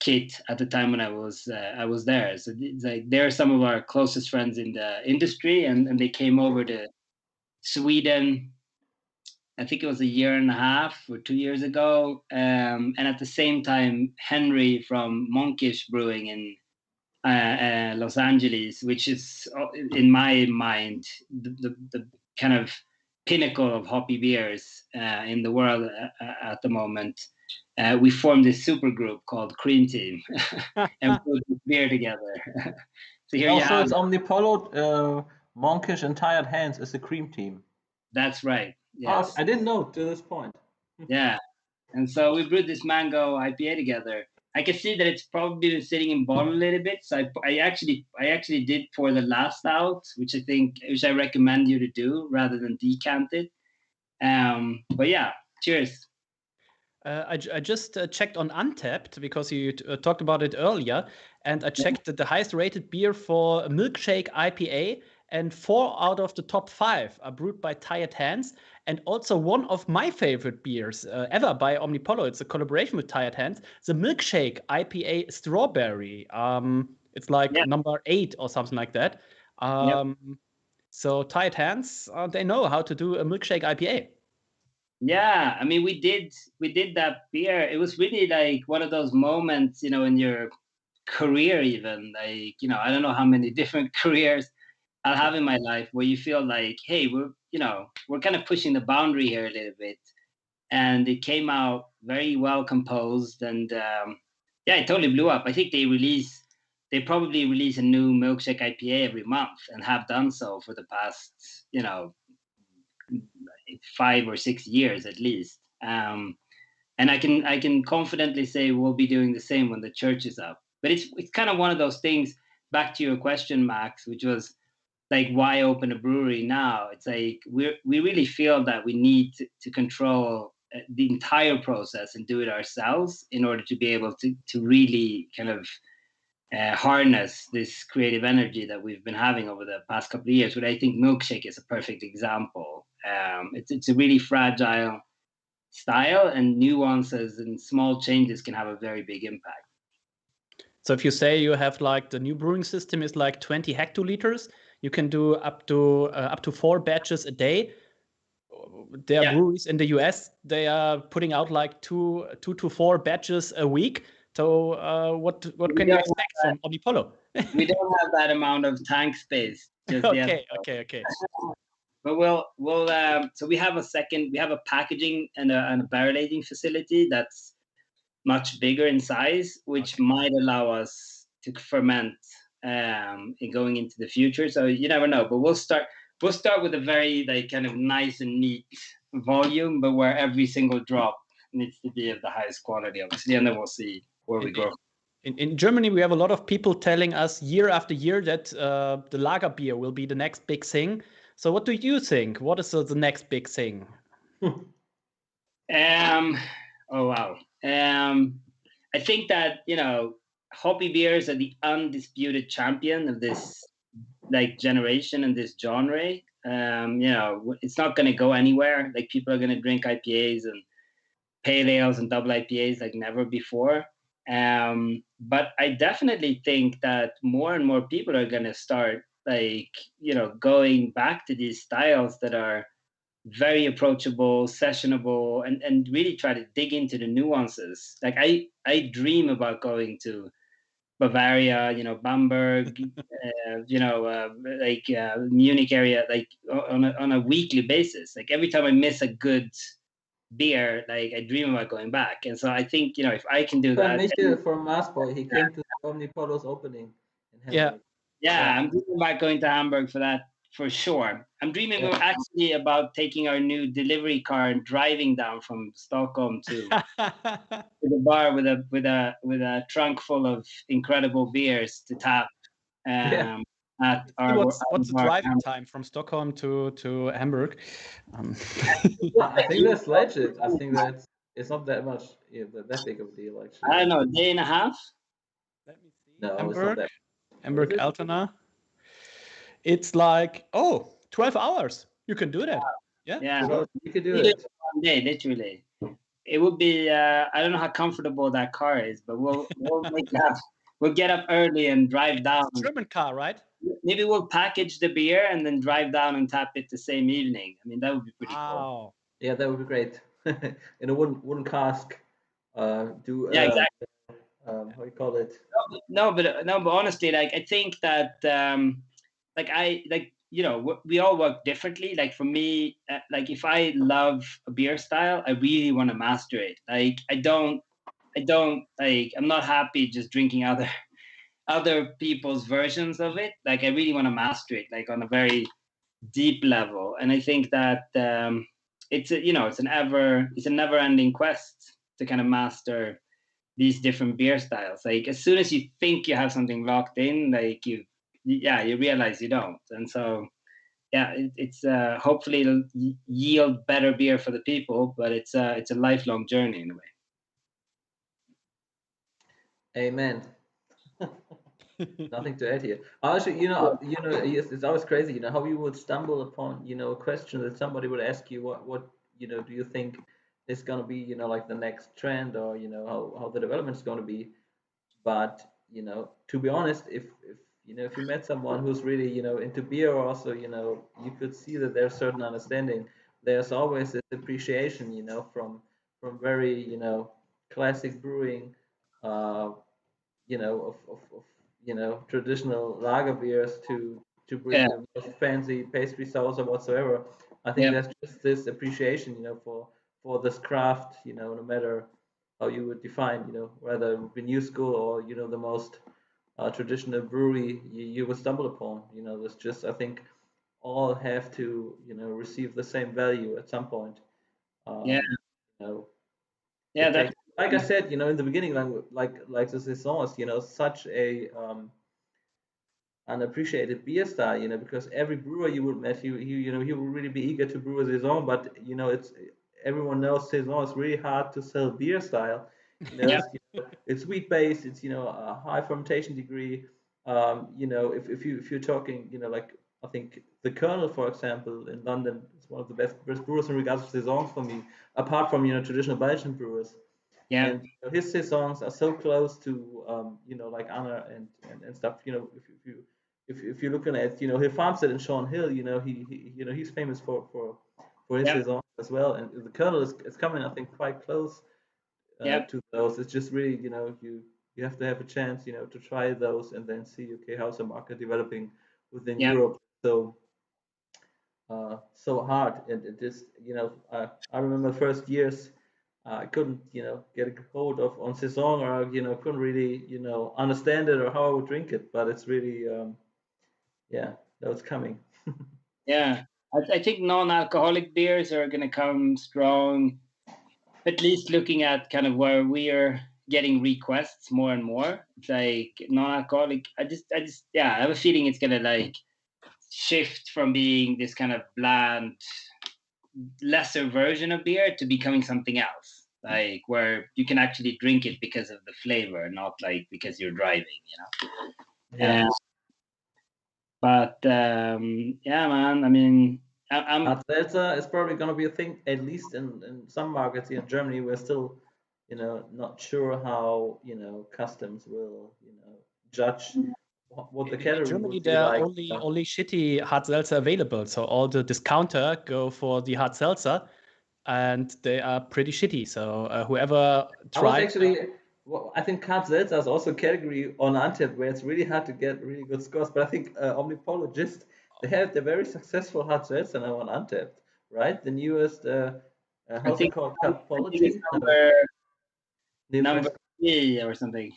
S3: kit at the time when I was there. So like, they're some of our closest friends in the industry, and they came over to Sweden. I think it was a year and a half or 2 years ago. And at the same time, Henry from Monkish Brewing in Los Angeles, which is, in my mind, the kind of pinnacle of hoppy beers in the world at the moment. We formed this super group called Cream Team and put beer together. So here
S1: Also, it's Omnipollo, Monkish, and Tired Hands is the Cream Team.
S3: That's right. Yes.
S1: Oh, I didn't know to this point.
S3: Yeah. And so we brewed this mango IPA together. I can see that it's probably been sitting in bottle a little bit. So I actually did pour the last out, which I recommend you to do rather than decant it. But yeah, cheers.
S2: I just checked on Untapped because you talked about it earlier, and I checked that the highest rated beer for milkshake IPA, and 4 out of the top 5 are brewed by Tired Hands, and also one of my favorite beers ever by Omnipollo. It's a collaboration with Tired Hands, the milkshake IPA Strawberry. It's like number 8 or something like that. So Tired Hands, they know how to do a milkshake IPA.
S3: Yeah, I mean, we did that beer. It was really like one of those moments, in your career, even like, I don't know how many different careers I'll have in my life where you feel like, hey, we're kind of pushing the boundary here a little bit. And it came out very well composed, and it totally blew up. I think they probably release a new milkshake IPA every month, and have done so for the past, 5 or 6 years at least. And I can confidently say we'll be doing the same when the church is up. But it's kind of one of those things, back to your question, Max, which was like, why open a brewery now? It's like we really feel that we need to control the entire process and do it ourselves in order to be able to really kind of harness this creative energy that we've been having over the past couple of years. But I think milkshake is a perfect example. It's a really fragile style, and nuances and small changes can have a very big impact.
S2: So if you say you have like the new brewing system is like 20 hectoliters, you can do up to 4 batches a day. There are breweries in the US, they are putting out like two to 4 batches a week. So what can you expect from Omnipollo?
S3: We don't have that amount of tank space just yet.
S2: Okay.
S3: But we'll so we have a packaging and a barrel aging facility that's much bigger in size, which might allow us to ferment going into the future. So you never know. But we'll start with a very like kind of nice and neat volume, but where every single drop needs to be of the highest quality, obviously, and then we'll see where we go.
S2: In Germany, we have a lot of people telling us year after year that the lager beer will be the next big thing. So what do you think? What is the next big thing?
S3: Oh wow. I think that, hoppy beers are the undisputed champion of this like generation and this genre. It's not going to go anywhere. Like people are going to drink IPAs and pale ales and double IPAs like never before. But I definitely think that more and more people are going to start going back to these styles that are very approachable, sessionable, and really try to dig into the nuances. Like I dream about going to Bavaria, Bamberg, Munich area, like on a weekly basis. Like every time I miss a good beer, like I dream about going back. And so I think, if I can do that.
S1: Michael from Marsboy, he came to the Omnipollo's opening in Hamburg.
S3: Yeah, I'm dreaming about going to Hamburg for that, for sure. I'm dreaming actually about taking our new delivery car and driving down from Stockholm to the bar with a trunk full of incredible beers to tap. At our,
S2: what's the driving time from Stockholm to Hamburg?
S1: I think that's legit. I think that it's not that much, that big of a deal actually.
S3: I don't know, a day and a half.
S2: Let me see.
S1: No,
S2: Hamburg,
S1: it's not that.
S2: Hamburg Altona. It's like 12 hours. You can do that.
S3: Yeah,
S1: you could do it
S3: one day, literally. It would be. I don't know how comfortable that car is, but we'll make that. We'll get up early and drive down.
S2: It's a German car, right?
S3: Maybe we'll package the beer and then drive down and tap it the same evening. I mean, that would be pretty cool.
S1: Yeah, that would be great. In a wooden cask.
S3: Exactly.
S1: How do you call it?
S3: No, but honestly, like I think that we all work differently. Like for me, like if I love a beer style, I really want to master it. Like I'm not happy just drinking other people's versions of it. Like I really want to master it, like on a very deep level. And I think that it's a never-ending quest to kind of master these different beer styles. Like as soon as you think you have something locked in, like you realize you don't. And so it's hopefully it'll yield better beer for the people, but it's a lifelong journey in a way.
S1: Amen. Nothing to add here. Actually, it's always crazy, how you would stumble upon, a question that somebody would ask you, what do you think is going to be, like the next trend, or, how the development is going to be. But, to be honest, if you met someone who's really, into beer also, you could see that there's certain understanding. There's always this appreciation, from very, classic brewing, of traditional lager beers to bring the most fancy pastry sauce or whatsoever. I think there's just this appreciation, for this craft, no matter how you would define, whether it be new school or, the most traditional brewery you would stumble upon. There's just, I think, all have to, receive the same value at some point. Like I said, in the beginning, like this is almost, such a unappreciated beer style, because every brewer you would meet, he would really be eager to brew a saison, but it's everyone knows saison is really hard to sell beer style. it's wheat based. It's a high fermentation degree. If you're talking, like I think the Colonel, for example, in London is one of the best brewers in regards to saisons for me. Apart from traditional Belgian brewers,
S3: Yeah.
S1: and his saisons are so close to like Anna and stuff. If you're looking at his farmstead in Sean Hill, he's famous for his
S3: Yeah.
S1: saisons as well. And the Colonel is coming, I think, quite close
S3: Yeah.
S1: to those. It's just really, you have to have a chance, to try those and then see, okay, how's the market developing within
S3: Yeah.
S1: Europe. So hard, and it just, I remember the first years, I couldn't, get a hold of on saison, or couldn't really, understand it or how I would drink it. But it's really, yeah, that was coming.
S3: Yeah. I think non-alcoholic beers are going to come strong, at least looking at kind of where we are getting requests more and more. It's like non-alcoholic. I have a feeling it's going to like shift from being this kind of bland, lesser version of beer to becoming something else, like where you can actually drink it because of the flavor, not like because you're driving,
S1: Yeah.
S3: But yeah, man, I mean, I'm
S1: Hard seltzer is probably going to be a thing, at least in some markets here in Germany. We're still, not sure how, customs will, judge what the
S2: In
S1: category
S2: Germany,
S1: would be
S2: there are
S1: like.
S2: only shitty hard seltzer available. So all the discounter go for the hard seltzer, and they are pretty shitty. So whoever
S1: I was
S2: tried,
S1: actually, I think hard seltzer is also a category on Antep where it's really hard to get really good scores. But I think Omnipollo they have the very successful hard seltzer now on Antep, right? The newest,
S3: I
S1: how's it
S3: think
S1: called?
S3: I think
S1: Capology?
S3: it's
S1: New
S3: number
S1: Fresco.
S3: 3 or something.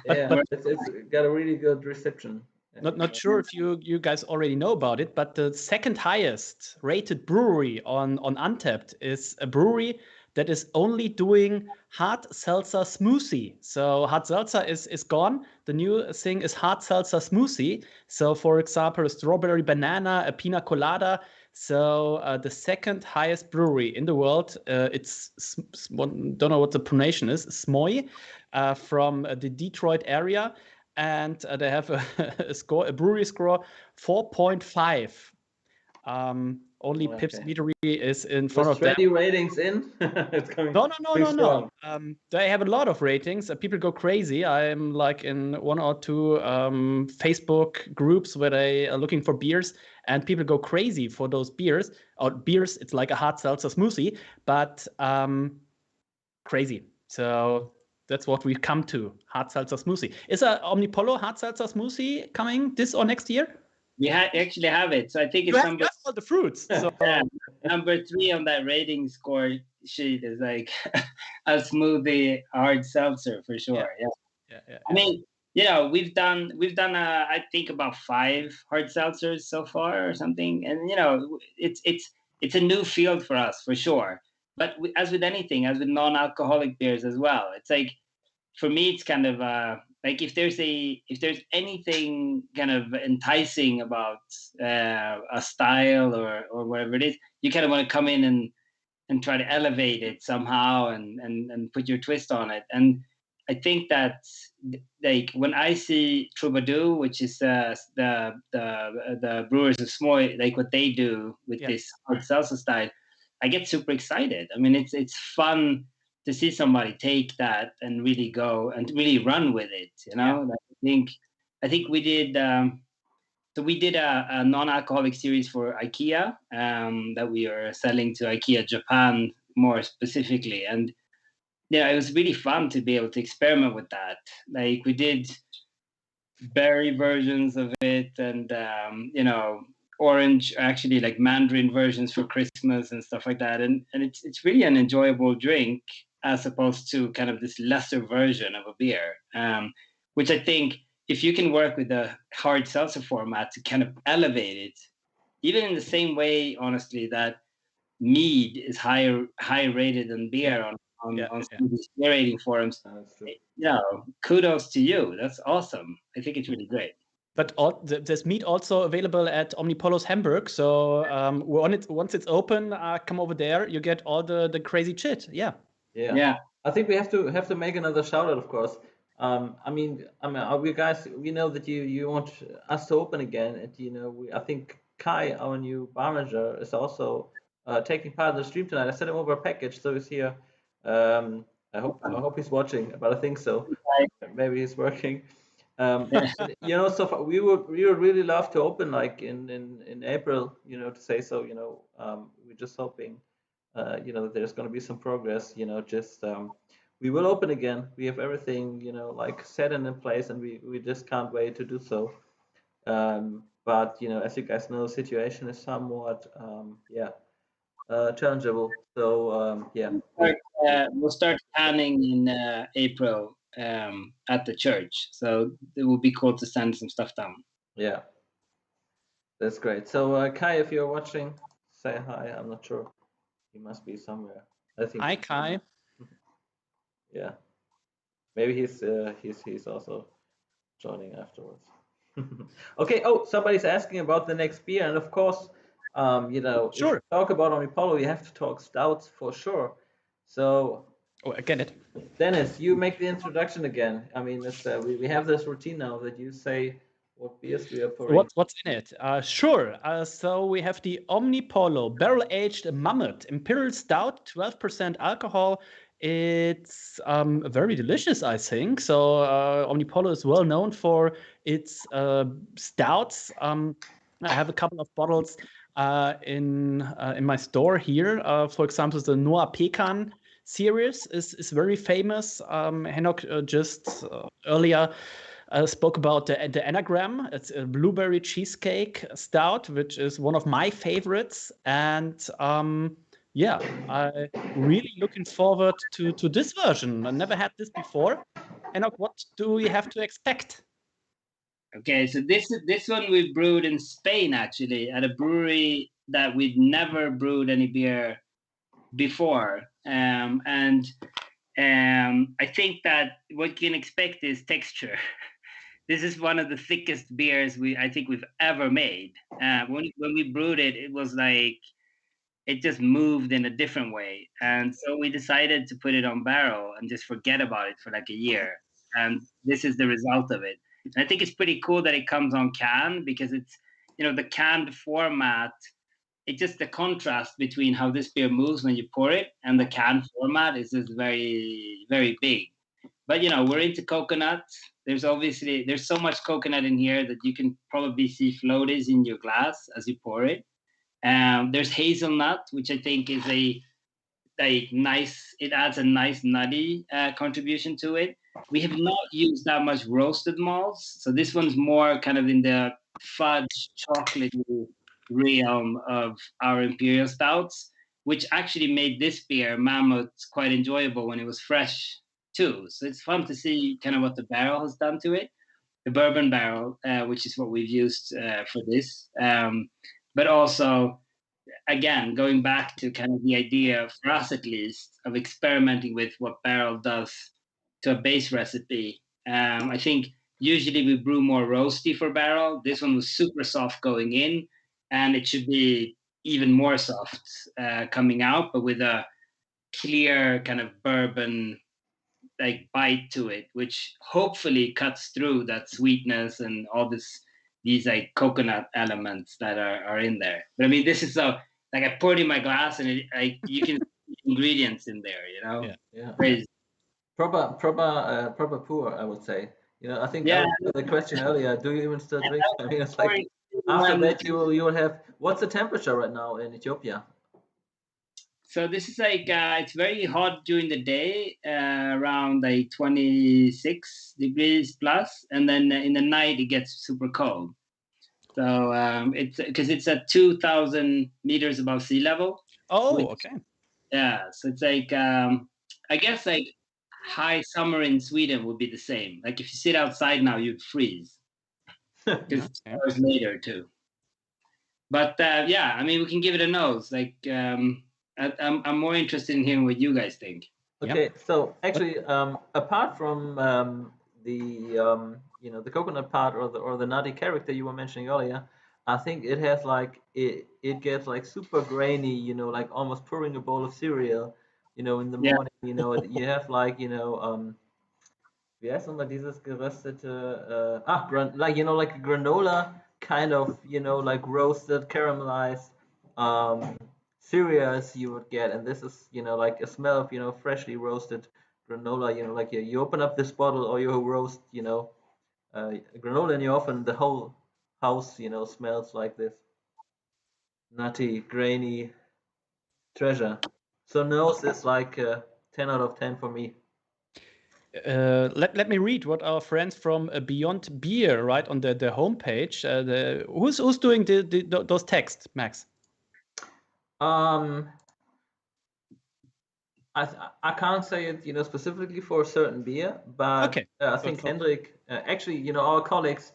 S1: Yeah, it's got a really good reception.
S2: not sure if you guys already know about it, but the second highest rated brewery on Untapped is a brewery that is only doing hard seltzer smoothie. So hard seltzer is gone. The new thing is hard seltzer smoothie. So for example, a strawberry banana, a pina colada. So the second highest brewery in the world, don't know what the pronunciation is, Smoy, from the Detroit area. And they have a brewery score 4.5. Only Pips
S1: Okay.
S2: Meadery is in front
S1: With
S2: of them.
S1: 20 ratings in, it's coming.
S2: No.
S1: pretty strong.
S2: They have a lot of ratings. People go crazy. I'm like in 1 or 2 Facebook groups where they are looking for beers, and people go crazy for those beers. Or beers, it's like a hard seltzer smoothie, but crazy. So that's what we come to, hard seltzer smoothie. Is a Omnipollo hard seltzer smoothie coming this or next year?
S3: We actually have it, so I think
S2: You
S3: it's
S2: have all the fruits. So
S3: number 3 on that rating score sheet is like a smoothie hard seltzer for sure. Yeah. I mean, we've done I think about 5 hard seltzers so far or something, and it's a new field for us for sure. But as with anything, as with non-alcoholic beers as well, it's like, for me, it's kind of like if there's anything kind of enticing about a style or whatever it is, you kind of want to come in and try to elevate it somehow and put your twist on it. And I think that, like, when I see Troubadour, which is the brewers of Smoy, like what they do with this hard seltzer style, I get super excited. I mean, it's fun to see somebody take that and really go and really run with it. Like, I think we did. So we did a non-alcoholic series for IKEA that we are selling to IKEA Japan more specifically, and it was really fun to be able to experiment with that. Like, we did berry versions of it, and orange, actually, like mandarin versions for Christmas and stuff like that. And it's really an enjoyable drink as opposed to kind of this lesser version of a beer, which I think if you can work with the hard seltzer format to kind of elevate it, even in the same way, honestly, that mead is higher rated than beer on some of these beer rating forums.
S1: That's true.
S3: Kudos to you. That's awesome. I think it's really great.
S2: But there's meat also available at Omnipollos Hamburg. So once it's open, come over there. You get all the crazy shit. Yeah.
S3: Yeah.
S1: I think we have to make another shout out, of course. We guys, we know that you want us to open again, and I think Kai, our new bar manager, is also taking part in the stream tonight. I sent him over a package, so he's here. I hope he's watching, but I think so. Maybe he's working. So far, we would really love to open like in April. To say so. We're just hoping. That there's going to be some progress. We will open again. We have everything, like set and in place, and we just can't wait to do so. But as you guys know, the situation is somewhat, challengeable. So
S3: We'll start canning in April at the church. So it will be cool to send some stuff down.
S1: Yeah, that's great. So Kai, if you're watching, say hi. I'm not sure. He must be somewhere. I think.
S2: Hi, Kai.
S1: Yeah, maybe he's also joining afterwards. Okay. Oh, somebody's asking about the next beer, and of course, if
S2: Sure.
S1: you talk about Omnipollo, you have to talk stouts for sure. So,
S2: I get it.
S1: Dennis, you make the introduction again. I mean, it's we have this routine now that you say what beers we are pouring.
S2: What's in it? Sure. So we have the Omnipollo barrel-aged Mammoth Imperial Stout, 12% alcohol. It's very delicious, I think. So Omnipollo is well known for its stouts. I have a couple of bottles in my store here. For example, the Noah Pecan series is very famous. Henok just earlier spoke about the anagram. It's a blueberry cheesecake stout, which is one of my favorites. And I'm really looking forward to this version. I never had this before. Henok, what do we have to expect?
S3: Okay, so this one we brewed in Spain, actually, at a brewery that we'd never brewed any beer before. I think that what you can expect is texture. This is one of the thickest beers I think we've ever made. When we brewed it, it was like it just moved in a different way, and so we decided to put it on barrel and just forget about it for like a year. And this is the result of it. And I think it's pretty cool that it comes on can, because it's the canned format. It's just the contrast between how this beer moves when you pour it and the can format is just very, very big. But we're into coconut. There's so much coconut in here that you can probably see floaties in your glass as you pour it. There's hazelnut, which I think is it adds a nice nutty contribution to it. We have not used that much roasted malts, so this one's more kind of in the fudge chocolatey realm of our imperial stouts, which actually made this beer Mammoth quite enjoyable when it was fresh too. So it's fun to see kind of what the barrel has done to it, the bourbon barrel, which is what we've used for this. But also, again, going back to kind of the idea, for us at least, of experimenting with what barrel does to a base recipe. I think usually we brew more roasty for barrel. This one was super soft going in, and it should be even more soft coming out, but with a clear kind of bourbon like bite to it, which hopefully cuts through that sweetness and all these like coconut elements that are in there. But I mean, this is so like I poured in my glass and you can see ingredients in there,
S1: Yeah.
S3: Crazy.
S1: Proper pour, I would say. I think the question earlier, do you even still drink? I mean, it's like after that you will have. What's the temperature right now in Ethiopia?
S3: So this is like it's very hot during the day, around like 26 degrees plus, and then in the night it gets super cold. So it's because it's at 2,000 meters above sea level.
S2: Oh, okay.
S3: Yeah, so it's like I guess like high summer in Sweden would be the same. Like if you sit outside now, you'd freeze because it's hours later too. But I mean, we can give it a nose. Like I'm more interested in hearing what you guys think.
S1: Okay, so actually, apart from the coconut part or the nutty character you were mentioning earlier, I think it has like it gets like super grainy, like almost pouring a bowl of cereal in the
S3: Yeah.
S1: morning, you have like, wie heißt nochmal dieses geröstete, like, like a granola kind of, like roasted, caramelized cereals you would get. And this is, like a smell of, freshly roasted granola, like you open up this bottle or you roast, granola, and you often the whole house, smells like this nutty, grainy treasure. So nose is like 10 out of 10 for me.
S2: Let me read what our friends from Beyond Beer write on the homepage. Who's doing those texts, Max?
S1: I can't say it, specifically for a certain beer, but
S2: Okay.
S1: I
S2: So
S1: think
S2: it's not-
S1: Hendrik, actually, our colleagues,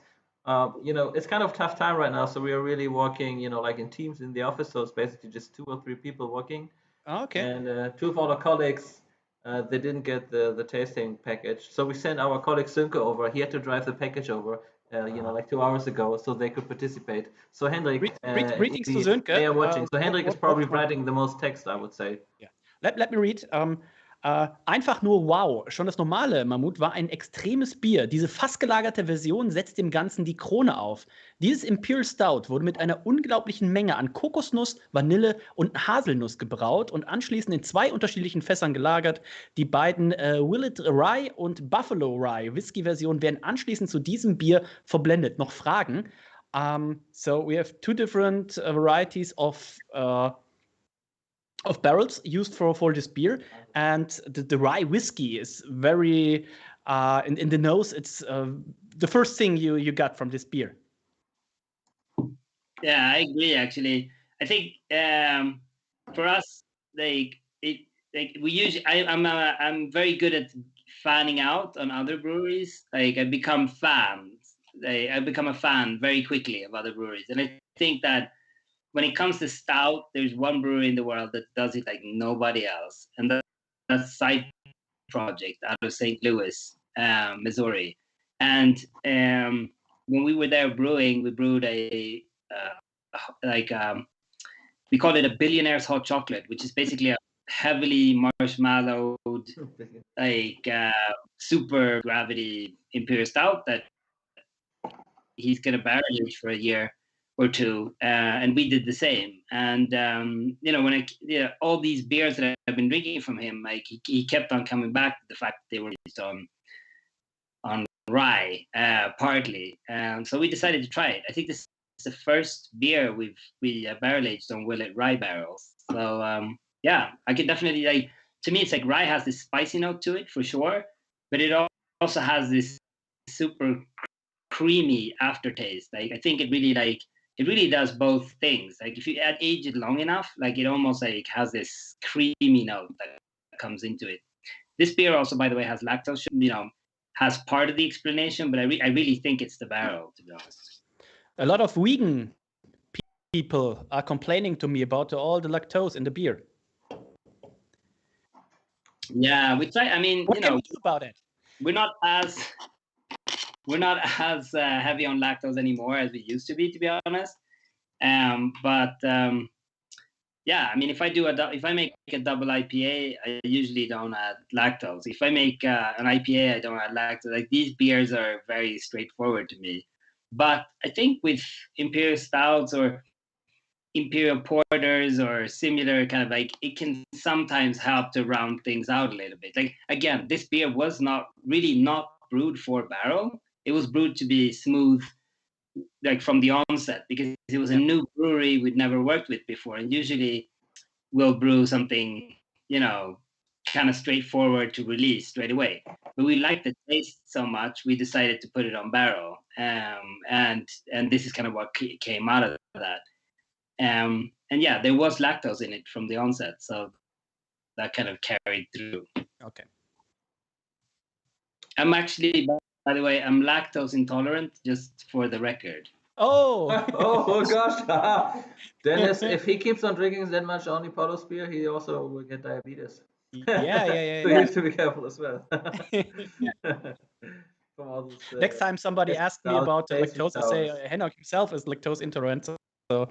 S1: it's kind of tough time right now, so we are really working, like in teams in the office. So it's basically just 2 or 3 people working,
S2: Okay.
S1: and 2 of our colleagues, they didn't get the tasting package, so we sent our colleague Sönke over. He had to drive the package over, like 2 hours ago, so they could participate. So Hendrik,
S2: Greetings to
S1: if
S2: Sönke.
S1: they are watching. So Hendrik is probably
S2: what-
S1: writing the most text, I would say.
S2: Yeah. Let me read. Einfach nur wow. Schon das normale Mammut war ein extremes Bier. Diese fast gelagerte Version setzt dem Ganzen die Krone auf. Dieses Imperial Stout wurde mit einer unglaublichen Menge an Kokosnuss, Vanille und Haselnuss gebraut und anschließend in 2 unterschiedlichen Fässern gelagert. Die beiden Willet Rye und Buffalo Rye Whisky-Versionen werden anschließend zu diesem Bier verblendet. Noch Fragen? So we have 2 different varieties of barrels used for this beer, and the rye whiskey is very in the nose. It's the first thing you got from this beer.
S3: Yeah, I agree. Actually, I think for us, like we usually, I'm very good at fanning out on other breweries. Like I become fans. I become a fan very quickly of other breweries, and I think that when it comes to stout, there's one brewery in the world that does it like nobody else, and that's Side Project out of St. Louis, Missouri. And when we were there brewing, we brewed we call it a billionaire's hot chocolate, which is basically a heavily marshmallowed, like super gravity imperial stout that he's gonna barrel age for a year or 2, and we did the same. And when all these beers that I've been drinking from him, like he kept on coming back to the fact that they were based on rye, partly. So we decided to try it. I think this is the first beer we barrel aged on Willet rye barrels. So yeah, I could definitely, like, to me it's like rye has this spicy note to it for sure, but it also has this super creamy aftertaste. Like I think it really does both things. Like if you age it long enough, like it almost like has this creamy note that comes into it. This beer also, by the way, has lactose, has part of the explanation, but I really think it's the barrel, to be honest.
S2: A lot of vegan people are complaining to me about all the lactose in the beer.
S3: Yeah, we try. I mean,
S2: What can we do about it?
S3: we're not as heavy on lactose anymore as we used to be honest. Yeah, I mean, if I make a double IPA, I usually don't add lactose. If I make an IPA, I don't add lactose. Like these beers are very straightforward to me. But I think with imperial stouts or imperial porters or similar kind of, like, it can sometimes help to round things out a little bit. Like again, this beer was not brewed for barrel. It was brewed to be smooth, like from the onset, because it was a new brewery we'd never worked with before, and usually we'll brew something kind of straightforward to release straight away, but we liked the taste so much we decided to put it on barrel, and this is kind of what came out of that. And yeah, there was lactose in it from the onset, so that kind of carried through.
S2: Okay.
S3: I'm actually, by the way, I'm lactose intolerant, just for the record.
S2: Oh.
S1: oh gosh. Dennis, if he keeps on drinking that much Omnipollos beer, he also will get diabetes.
S2: Yeah.
S1: So you have to be careful as well. From all those,
S2: Next time somebody asks me about lactose, I say Henok himself is lactose intolerant, so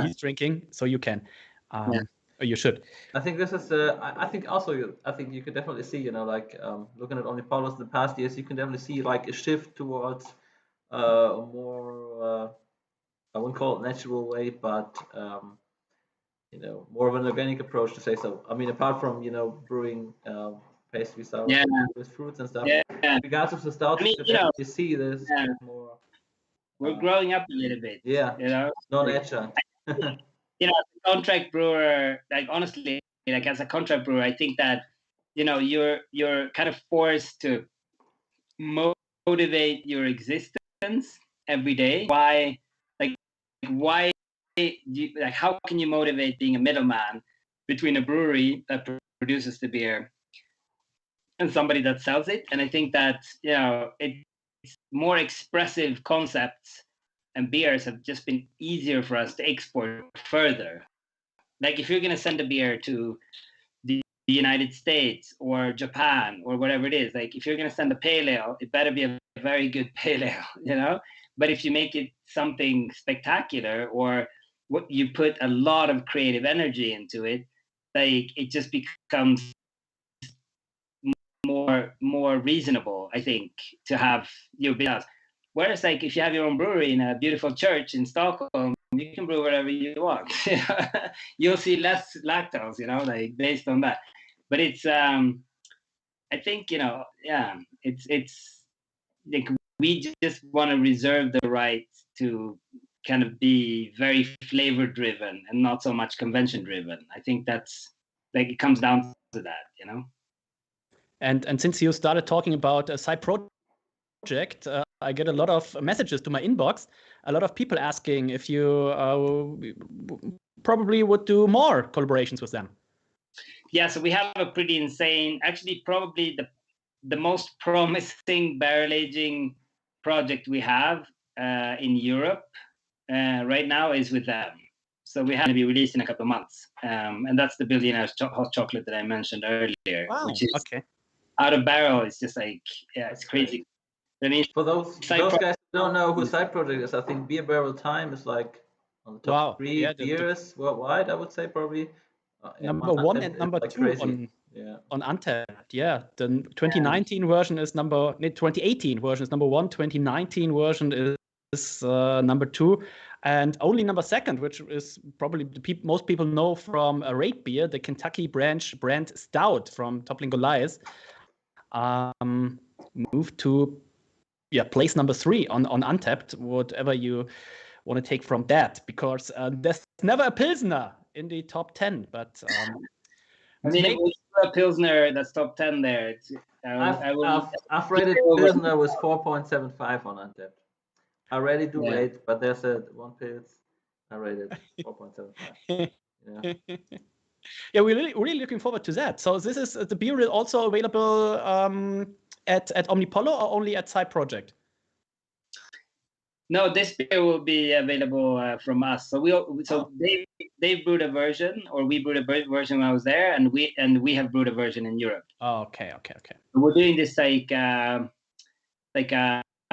S2: he's drinking, so you can. You should.
S1: I think this is. I think also. I think you could definitely see. Like looking at Omnipollos in the past years, you can definitely see like a shift towards a more. I wouldn't call it natural way, but more of an organic approach to say so. I mean, apart from brewing pastry sour
S3: Yeah,
S1: with fruits and stuff.
S3: yeah.
S1: Regards of the stouts,
S3: I mean,
S1: you could definitely see this
S3: yeah,
S1: more.
S3: we're growing up a little bit.
S1: Yeah, non-etcher.
S3: As a contract brewer, like honestly, like as a contract brewer, I think that you're kind of forced to motivate your existence every day. Why how can you motivate being a middleman between a brewery that produces the beer and somebody that sells it? And I think that it's more expressive concepts and beers have just been easier for us to export further. Like if you're going to send a beer to the United States or Japan or whatever it is, like if you're going to send a pale ale, it better be a very good pale ale, But if you make it something spectacular or what you put a lot of creative energy into it, like it just becomes more reasonable, I think, to have your business. Whereas like if you have your own brewery in a beautiful church in Stockholm, you can brew whatever you want. You'll see less lactose, like based on that. But it's I think, it's like we just want to reserve the right to kind of be very flavor driven and not so much convention driven. I think that's like it comes down to that.
S2: And since you started talking about a side project, I get a lot of messages to my inbox. A lot of people asking if you probably would do more collaborations with them.
S3: Yeah, so we have a pretty insane, actually probably the most promising barrel aging project we have in Europe right now is with them. So we have to be released in a couple of months. And that's the Billionaire's hot chocolate that I mentioned earlier, which is out of barrel. It's just like, yeah, it's crazy. I mean,
S1: for those guys who don't know who Side Project is, I think Beer Barrel Time is like on the top three beers worldwide. I would say probably
S2: number one and number like two on Untapped. Yeah, the 2019 version is 2018 version is number one. 2019 version is number two, and only number second, which is probably most people know from a Rate Beer, the Kentucky brand Stout from Toppling Goliath, moved to place number 3 on Untapped, whatever you want to take from that, because there's never a Pilsner in the top 10, but
S3: I mean, it was a Pilsner that's top 10 there.
S1: I've rated Pilsner with 4.75 on Untapped. I rarely do rate, but there's one Pils I rated 4.75.
S2: Yeah, we're really looking forward to that. So this is the beer is also available at Omnipollo or only at Side Project?
S3: No, this beer will be available from us. So they brewed a version, or we brewed a version when I was there, and we have brewed a version in Europe.
S2: Oh, okay.
S3: We're doing this like a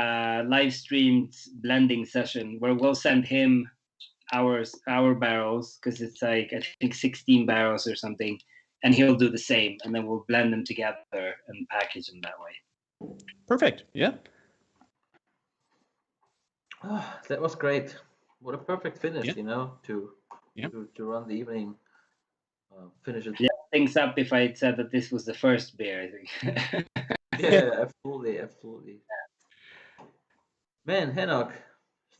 S3: live streamed blending session where we'll send him our barrels, because it's like I think 16 barrels or something, and he'll do the same, and then we'll blend them together and package them that way.
S2: Perfect. Yeah.
S1: Oh, that was great. What a perfect finish, to run the evening. Finish it.
S3: Yeah, things up if I had said that this was the first beer, I think.
S1: Yeah, absolutely. Man, Henok,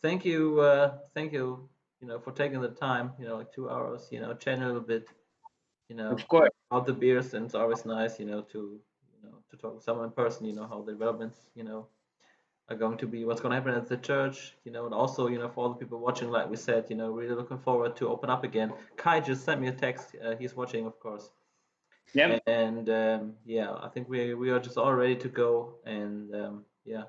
S1: thank you, for taking the time, like 2 hours, chatting a little bit,
S3: of course,
S1: about the beers, and it's always nice, to talk with someone in person, how the developments, are going to be, what's going to happen at the church, and also, for all the people watching, like we said, really looking forward to open up again. Kai just sent me a text. He's watching, of course.
S3: Yeah.
S1: And I think we are just all ready to go, and I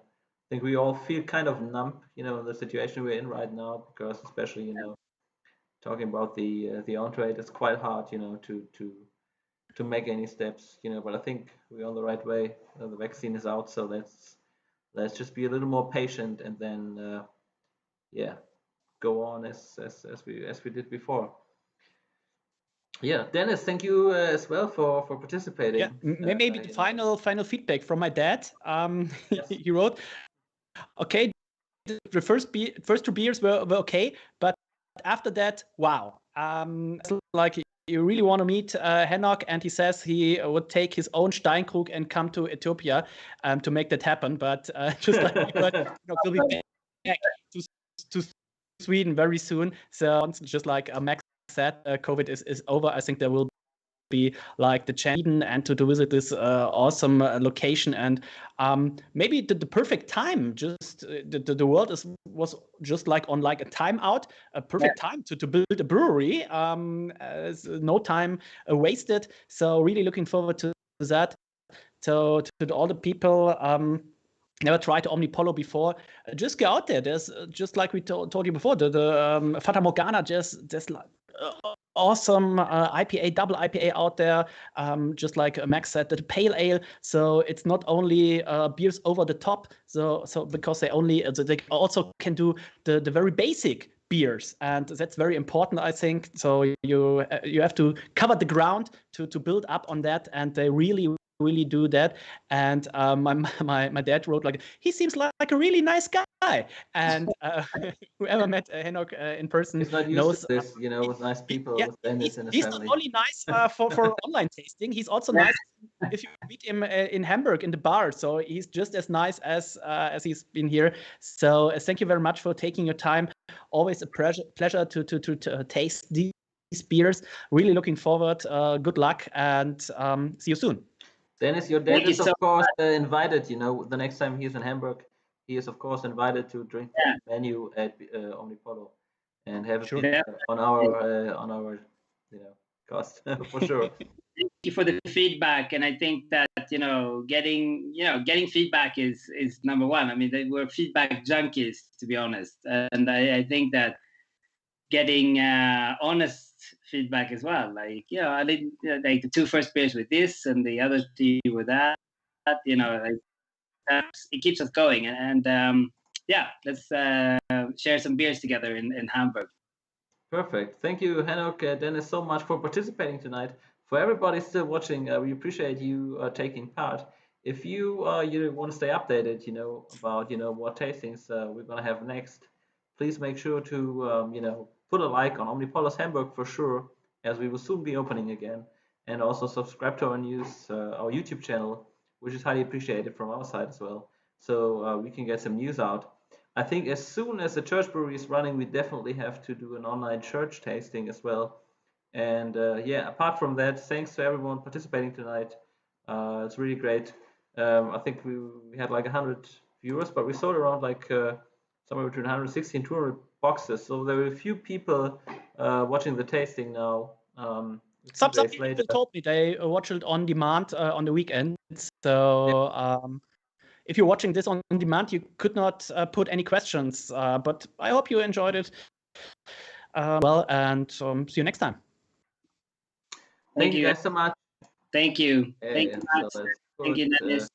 S1: think we all feel kind of numb, in the situation we're in right now, because especially, talking about the on-trade, it's quite hard, to make any steps, but I think we're on the right way. The vaccine is out, so let's just be a little more patient, and then go on as we did before. Yeah, Dennis, thank you as well for participating.
S2: Yeah, maybe the final feedback from my dad.
S1: Yes.
S2: He wrote, okay, the first two beers were okay, but after that, wow. It's like you really want to meet Henok, and he says he would take his own Steinkrug and come to Ethiopia to make that happen. But just like we heard, he'll be back to Sweden very soon. So just like Max said, COVID is over. I think there will be like the chance and to visit this awesome location, and maybe the perfect time. Just the world was just like on like a timeout, a perfect time to build a brewery. No time wasted. So really looking forward to that. So to all the people never tried Omnipollo before, just go out there. There's just like we told you before, the Fata Morgana, just like awesome IPA, double IPA out there. Just like Max said, the pale ale. So it's not only beers over the top. So because they also can do the very basic beers, and that's very important, I think. So you have to cover the ground to build up on that, and they really do that. And my dad wrote like, he seems like a really nice guy, and whoever met Henok in person
S1: He's not used
S2: knows
S1: to this, with nice people, with Dennis in his
S2: he's
S1: family.
S2: not only nice for online tasting, he's also nice if you meet him in Hamburg in the bar. So he's just as nice as he's been here. So thank you very much for taking your time. Always a pleasure to taste these beers. Really looking forward. Good luck, and see you soon.
S1: Dennis, your dad is of course invited. The next time he's in Hamburg, he is of course invited to drink the menu at Omnipollo and have a beer on our cost for sure.
S3: Thank you for the feedback, and I think that getting feedback is number one. I mean, we're feedback junkies, to be honest, and I think that getting honest feedback as well. Like, I didn't like the two first beers with this and the other two with that. It keeps us going, and let's share some beers together in Hamburg.
S1: Perfect. Thank you, Henok, Dennis, so much for participating tonight. For everybody still watching, we appreciate you taking part. If you want to stay updated, about what tastings we're gonna have next, please make sure to put a like on Omnipollos Hamburg for sure, as we will soon be opening again, and also subscribe to our YouTube channel, which is highly appreciated from our side as well, so we can get some news out. I think as soon as the church brewery is running, we definitely have to do an online church tasting as well. And apart from that, thanks to everyone participating tonight. It's really great. I think we had like 100 viewers, but we sold around like somewhere between 160 and 200 boxes. So there were a few people watching the tasting now.
S2: Some people told me they watched it on demand on the weekend. So if you're watching this on demand, you could not put any questions, but I hope you enjoyed it well, and see you next time.
S1: Thank you guys so much.
S3: Thank you. Thank you, Dennis.